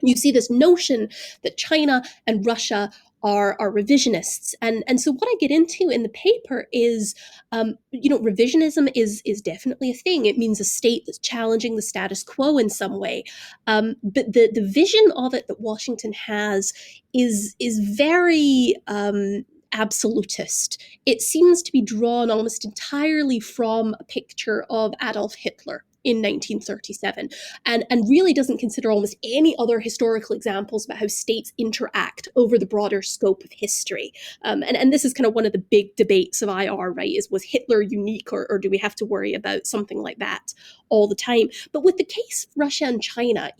You see this notion that China and Russia are revisionists. And so what I get into in the paper is, revisionism is definitely a thing. It means a state that's challenging the status quo in some way. But the vision of it that Washington has is very absolutist. It seems to be drawn almost entirely from a picture of Adolf Hitler in 1937, and really doesn't consider almost any other historical examples about how states interact over the broader scope of history. And this is kind of one of the big debates of IR, right? Was Hitler unique, or do we have to worry about something like that all the time? But with the case of Russia and China,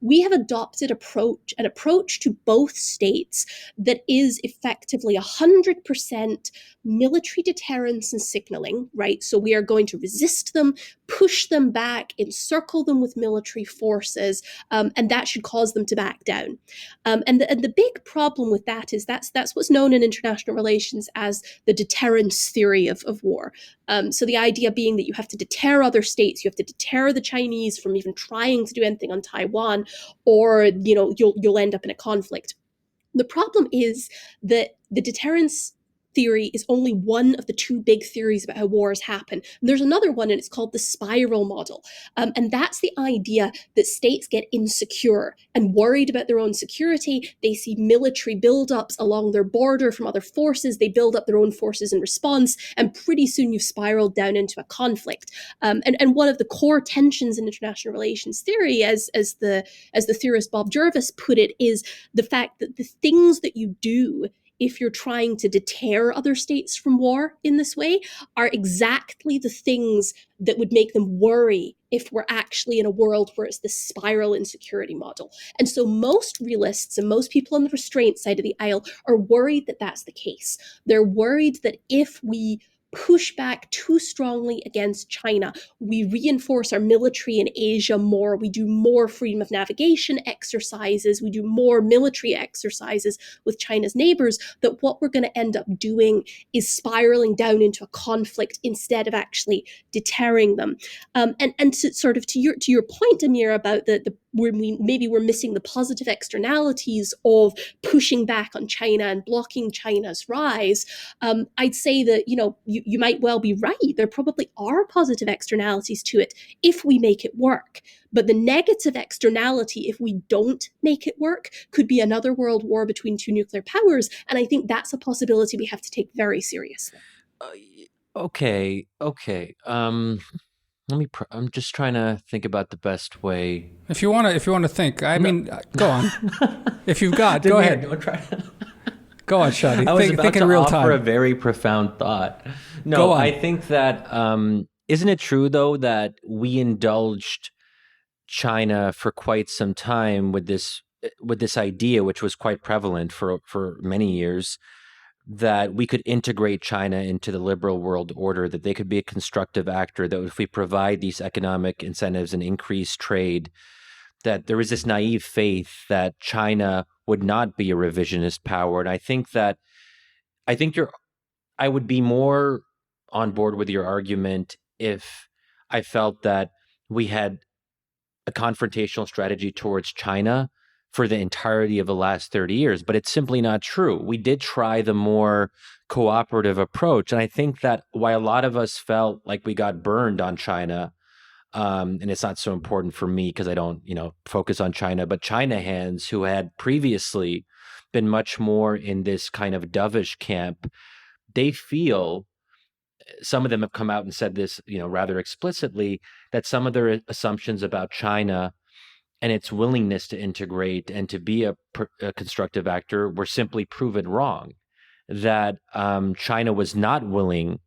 we have adopted an approach to both states that is effectively 100% military deterrence and signaling, right? So we are going to resist them, push them back, encircle them with military forces, and that should cause them to back down. And the big problem with that is that's what's known in international relations as the deterrence theory of war. So the idea being that you have to deter other states, you have to deter the Chinese from even trying to do anything on Taiwan, or you'll end up in a conflict. The problem is that the deterrence theory is only one of the two big theories about how wars happen. And there's another one, and it's called the spiral model. And that's the idea that states get insecure and worried about their own security. They see military buildups along their border from other forces. They build up their own forces in response, and pretty soon you've spiraled down into a conflict. And one of the core tensions in international relations theory, as the theorist Bob Jervis put it, is the fact that the things that you do if you're trying to deter other states from war in this way are exactly the things that would make them worry if we're actually in a world where it's this spiral insecurity model. And so most realists and most people on the restraint side of the aisle are worried that that's the case. They're worried that if we push back too strongly against China, we reinforce our military in Asia more, we do more freedom of navigation exercises, we do more military exercises with China's neighbors, that what we're going to end up doing is spiraling down into a conflict instead of actually deterring them. And to sort of to your point, Damir, about the maybe we're missing the positive externalities of pushing back on China and blocking China's rise, I'd say that, you might well be right. There probably are positive externalities to it if we make it work. But the negative externality, if we don't make it work, could be another world war between two nuclear powers. And I think that's a possibility we have to take very seriously. Okay. I'm just trying to think about the best way. If you want to think, mean, go on. If you've got, go ahead. Don't try. Go on, Shadi. I was about think to in real offer time. a very profound thought. No, Go on. I think that isn't it true though that we indulged China for quite some time with this idea, which was quite prevalent for many years, that we could integrate China into the liberal world order, that they could be a constructive actor, that if we provide these economic incentives and increase trade, that there is this naive faith that China would not be a revisionist power. And I think I would be more on board with your argument if I felt that we had a confrontational strategy towards China for the entirety of the last 30 years, but it's simply not true. We did try the more cooperative approach. And I think that why a lot of us felt like we got burned on China, and it's not so important for me because I don't, focus on China, but China hands who had previously been much more in this kind of dovish camp, they feel, some of them have come out and said this, rather explicitly, that some of their assumptions about China and its willingness to integrate and to be a constructive actor were simply proven wrong. That China was not willing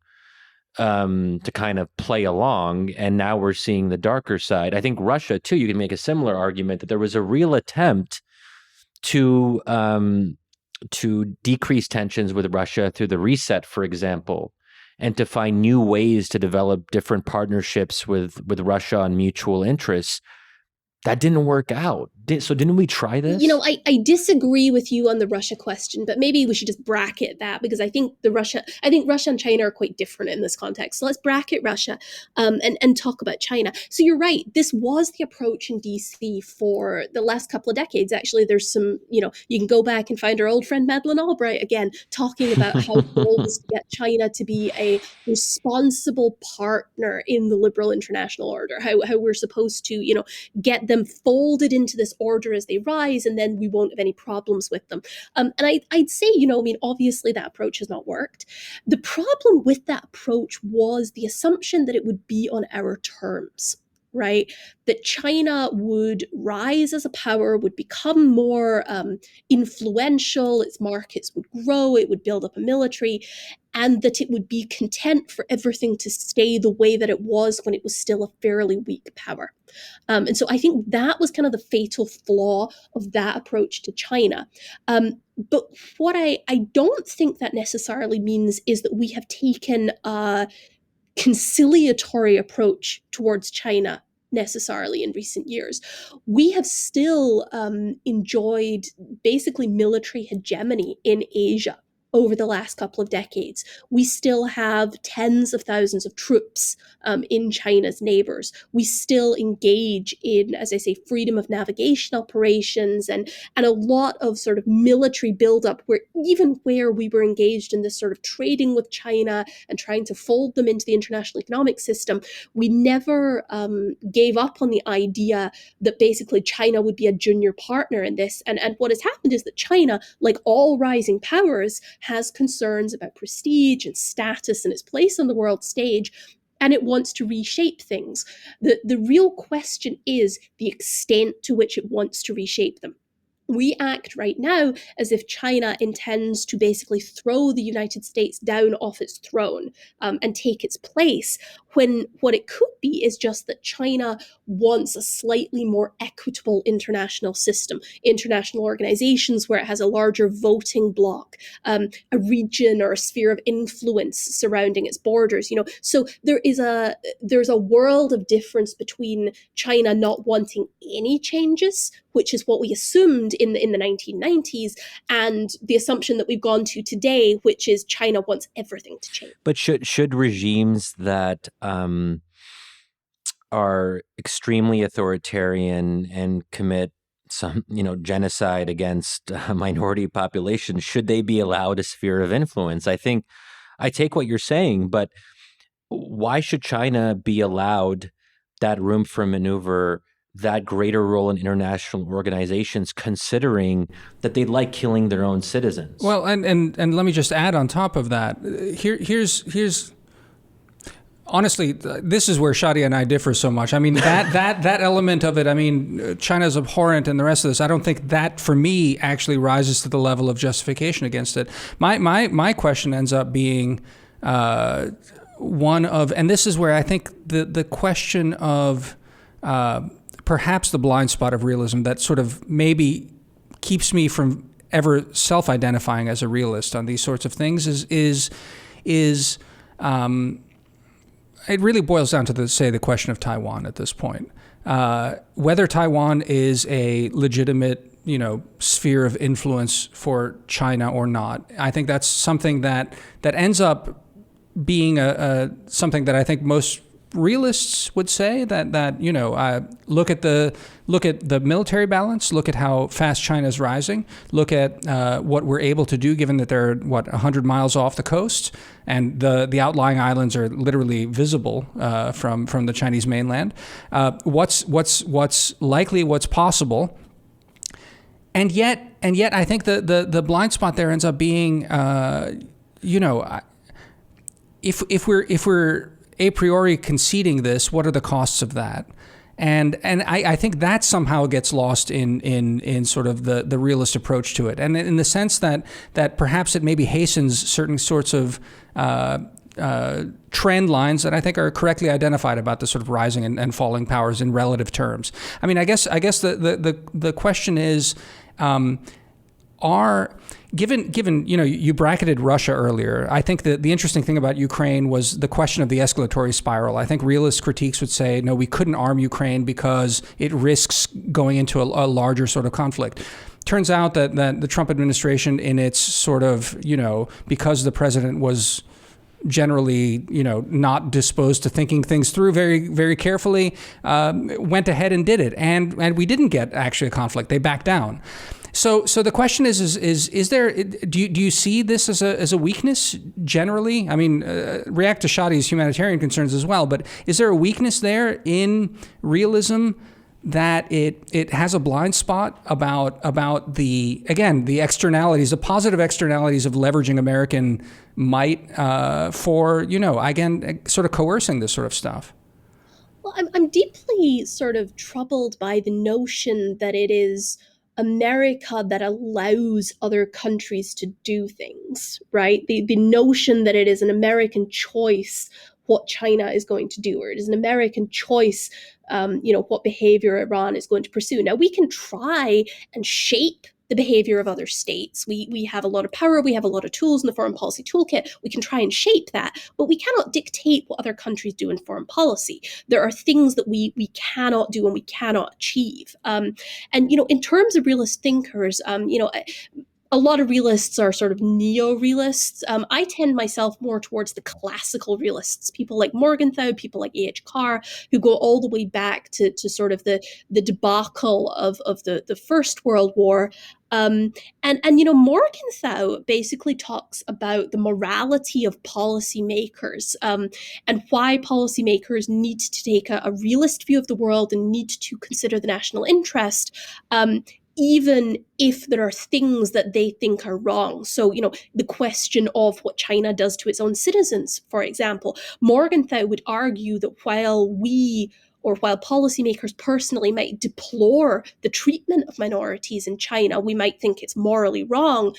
to kind of play along, and now we're seeing the darker side. I think Russia, too, you can make a similar argument that there was a real attempt to decrease tensions with Russia through the reset, for example, and to find new ways to develop different partnerships with Russia on mutual interests. That didn't work out. So didn't we try this? I disagree with you on the Russia question, but maybe we should just bracket that, because I think Russia and China are quite different in this context. So let's bracket Russia and talk about China. So you're right. This was the approach in DC for the last couple of decades. Actually, there's some, you can go back and find our old friend Madeleine Albright again, talking about how the goal was to get China to be a responsible partner in the liberal international order, how we're supposed to, get them folded into this order as they rise, and then we won't have any problems with them. And I'd say, obviously that approach has not worked. The problem with that approach was the assumption that it would be on our terms, right? That China would rise as a power, would become more influential, its markets would grow, it would build up a military, and that it would be content for everything to stay the way that it was when it was still a fairly weak power. And so I think that was kind of the fatal flaw of that approach to China. But what I don't think that necessarily means is that we have taken a conciliatory approach towards China necessarily in recent years. We have still enjoyed basically military hegemony in Asia, over the last couple of decades. We still have tens of thousands of troops in China's neighbors. We still engage in, as I say, freedom of navigation operations and a lot of sort of military buildup where even where we were engaged in this sort of trading with China and trying to fold them into the international economic system, we never gave up on the idea that basically China would be a junior partner in this. And what has happened is that China, like all rising powers, has concerns about prestige and status and its place on the world stage, and it wants to reshape things. The real question is the extent to which it wants to reshape them. We act right now as if China intends to basically throw the United States down off its throne and take its place, when what it could be is just that China wants a slightly more equitable international system, international organizations where it has a larger voting bloc, a region or a sphere of influence surrounding its borders. So there's a world of difference between China not wanting any changes, which is what we assumed in the 1990s, and the assumption that we've gone to today, which is China wants everything to change. But should regimes that are extremely authoritarian and commit some, genocide against minority populations, should they be allowed a sphere of influence? I think I take what you're saying, but why should China be allowed that room for maneuver, that greater role in international organizations, considering that they like killing their own citizens? Well, and let me just add on top of that. Here's honestly, this is where Shadi and I differ so much. I mean, that element of it, I mean, China's abhorrent and the rest of this, I don't think that, for me, actually rises to the level of justification against it. My question ends up being one of, and this is where I think the question of perhaps the blind spot of realism that sort of maybe keeps me from ever self-identifying as a realist on these sorts of things is it really boils down to the question of Taiwan at this point. Whether Taiwan is a legitimate, sphere of influence for China or not, I think that's something that ends up being something that I think most realists would say that look at the military balance, look at how fast China is rising, look at what we're able to do given that they're 100 miles off the coast and the outlying islands are literally visible from the Chinese mainland. What's likely, what's possible, and yet I think the blind spot there ends up being if we're a priori conceding this, what are the costs of that? And I think that somehow gets lost in sort of the realist approach to it, and in the sense that perhaps it maybe hastens certain sorts of trend lines that I think are correctly identified about the sort of rising and falling powers in relative terms. I mean, I guess the question is, Given you bracketed Russia earlier, I think that the interesting thing about Ukraine was the question of the escalatory spiral. I think realist critiques would say, no, we couldn't arm Ukraine because it risks going into a larger sort of conflict. Turns out that the Trump administration, in its sort of, because the president was generally, not disposed to thinking things through very, very carefully, went ahead and did it. And we didn't get actually a conflict. They backed down. So the question is there? Do you see this as a weakness generally? I mean, react to Shadi's humanitarian concerns as well. But is there a weakness there in realism that it has a blind spot about the externalities, the positive externalities of leveraging American might for again sort of coercing this sort of stuff? Well, I'm deeply sort of troubled by the notion that it is America that allows other countries to do things, right? The notion that it is an American choice what China is going to do, or it is an American choice, what behavior Iran is going to pursue. Now, we can try and shape the behavior of other states. We have a lot of power, we have a lot of tools in the foreign policy toolkit. We can try and shape that, but we cannot dictate what other countries do in foreign policy. There are things that we cannot do and we cannot achieve. In terms of realist thinkers, a lot of realists are sort of neo-realists. I tend myself more towards the classical realists, people like Morgenthau, people like A.H. Carr, who go all the way back to sort of the debacle of the First World War. And Morgenthau basically talks about the morality of policymakers, and why policymakers need to take a realist view of the world and need to consider the national interest, even if there are things that they think are wrong. So, the question of what China does to its own citizens, for example. Morgenthau would argue that while policymakers personally might deplore the treatment of minorities in China, we might think it's morally wrong,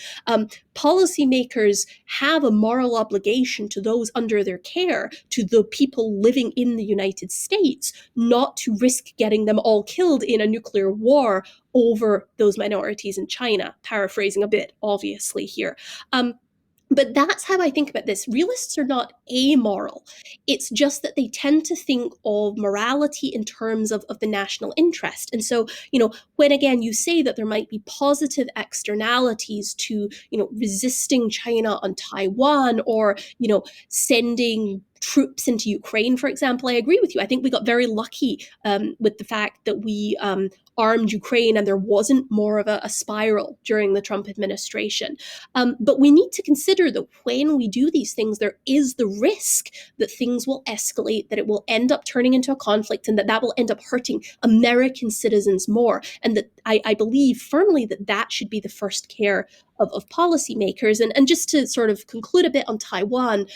policymakers have a moral obligation to those under their care, to the people living in the United States, not to risk getting them all killed in a nuclear war over those minorities in China, paraphrasing a bit, obviously, here. But that's how I think about this. Realists are not amoral. It's just that they tend to think of morality in terms of the national interest. And so, when again you say that there might be positive externalities to, resisting China on Taiwan, or, sending troops into Ukraine, for example, I agree with you. I think we got very lucky with the fact that we armed Ukraine and there wasn't more of a spiral during the Trump administration. But we need to consider that when we do these things, there is the risk that things will escalate, that it will end up turning into a conflict, and that will end up hurting American citizens more. And that I believe firmly that should be the first care of policymakers. And just to sort of conclude a bit on Taiwan,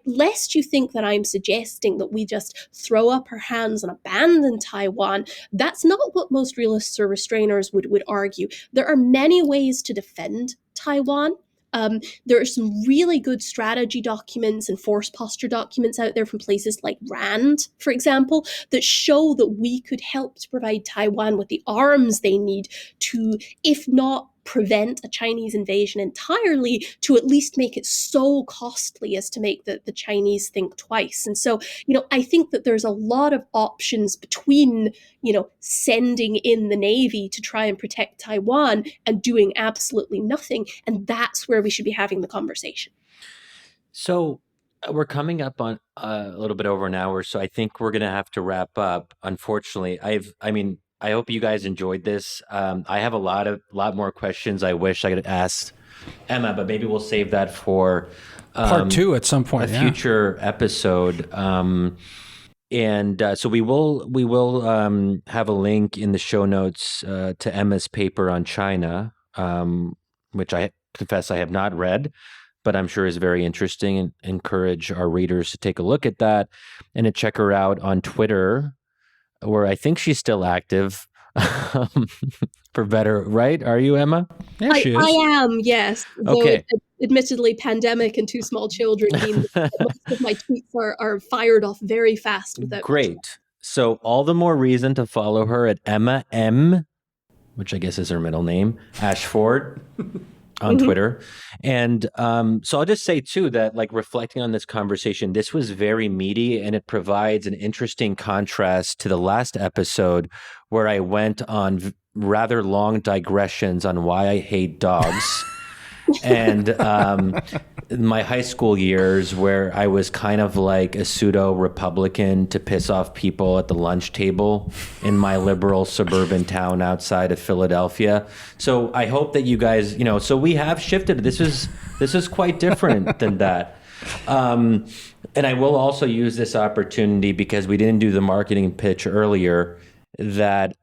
lest you think that I'm suggesting that we just throw up our hands and abandon Taiwan, that's not what most realists or restrainers would argue. There are many ways to defend Taiwan. There are some really good strategy documents and force posture documents out there from places like RAND, for example, that show that we could help to provide Taiwan with the arms they need to, if not prevent a Chinese invasion entirely, to at least make it so costly as to make the Chinese think twice. And so, I think that there's a lot of options between, sending in the Navy to try and protect Taiwan and doing absolutely nothing. And that's where we should be having the conversation. So we're coming up on a little bit over an hour, so I think we're going to have to wrap up. Unfortunately, I hope you guys enjoyed this. I have a lot more questions I wish I could ask Emma, but maybe we'll save that for part 2 at some point, a future episode. So we will have a link in the show notes to Emma's paper on China, which I confess I have not read, but I'm sure is very interesting, and encourage our readers to take a look at that and to check her out on Twitter, where I think she's still active, for better, right? Are you, Emma? Yeah, she is. I am, yes. Okay. Admittedly, pandemic and 2 small children mean that most of my tweets are fired off very fast. Great. So all the more reason to follow her at Emma M, which I guess is her middle name, Ashford, on Twitter. And so I'll just say too that, like, reflecting on this conversation, this was very meaty, and it provides an interesting contrast to the last episode where I went on rather long digressions on why I hate dogs. And my high school years, where I was kind of like a pseudo Republican to piss off people at the lunch table in my liberal suburban town outside of Philadelphia. So I hope that you guys, so we have shifted. This is quite different than that. And I will also use this opportunity, because we didn't do the marketing pitch earlier, that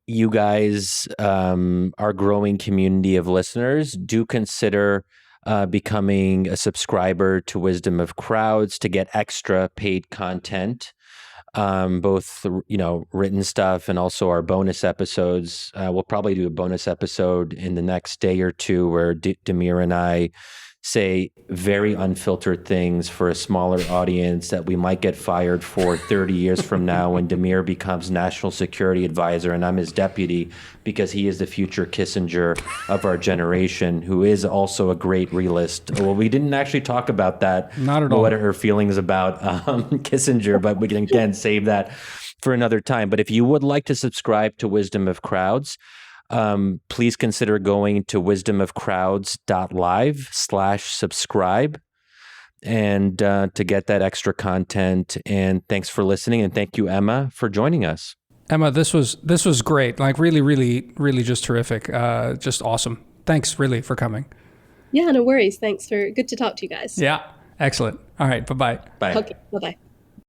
you guys, our growing community of listeners, do consider becoming a subscriber to Wisdom of Crowds to get extra paid content, both written stuff and also our bonus episodes. We'll probably do a bonus episode in the next day or two where Damir and I say very unfiltered things for a smaller audience that we might get fired for 30 years from now when Damir becomes national security advisor and I'm his deputy, because he is the future Kissinger of our generation, who is also a great realist. Well, we didn't actually talk about that. Not at all. What are her feelings about Kissinger, but we can again save that for another time. But if you would like to subscribe to Wisdom of Crowds, please consider going to wisdomofcrowds.live/subscribe and to get that extra content. And thanks for listening. And thank you, Emma, for joining us. Emma, this was great. Like really, really, really just terrific. Just awesome. Thanks really for coming. Yeah, no worries. Thanks. Good to talk to you guys. Yeah. Excellent. All right. Bye-bye. Bye. Okay. Bye-bye.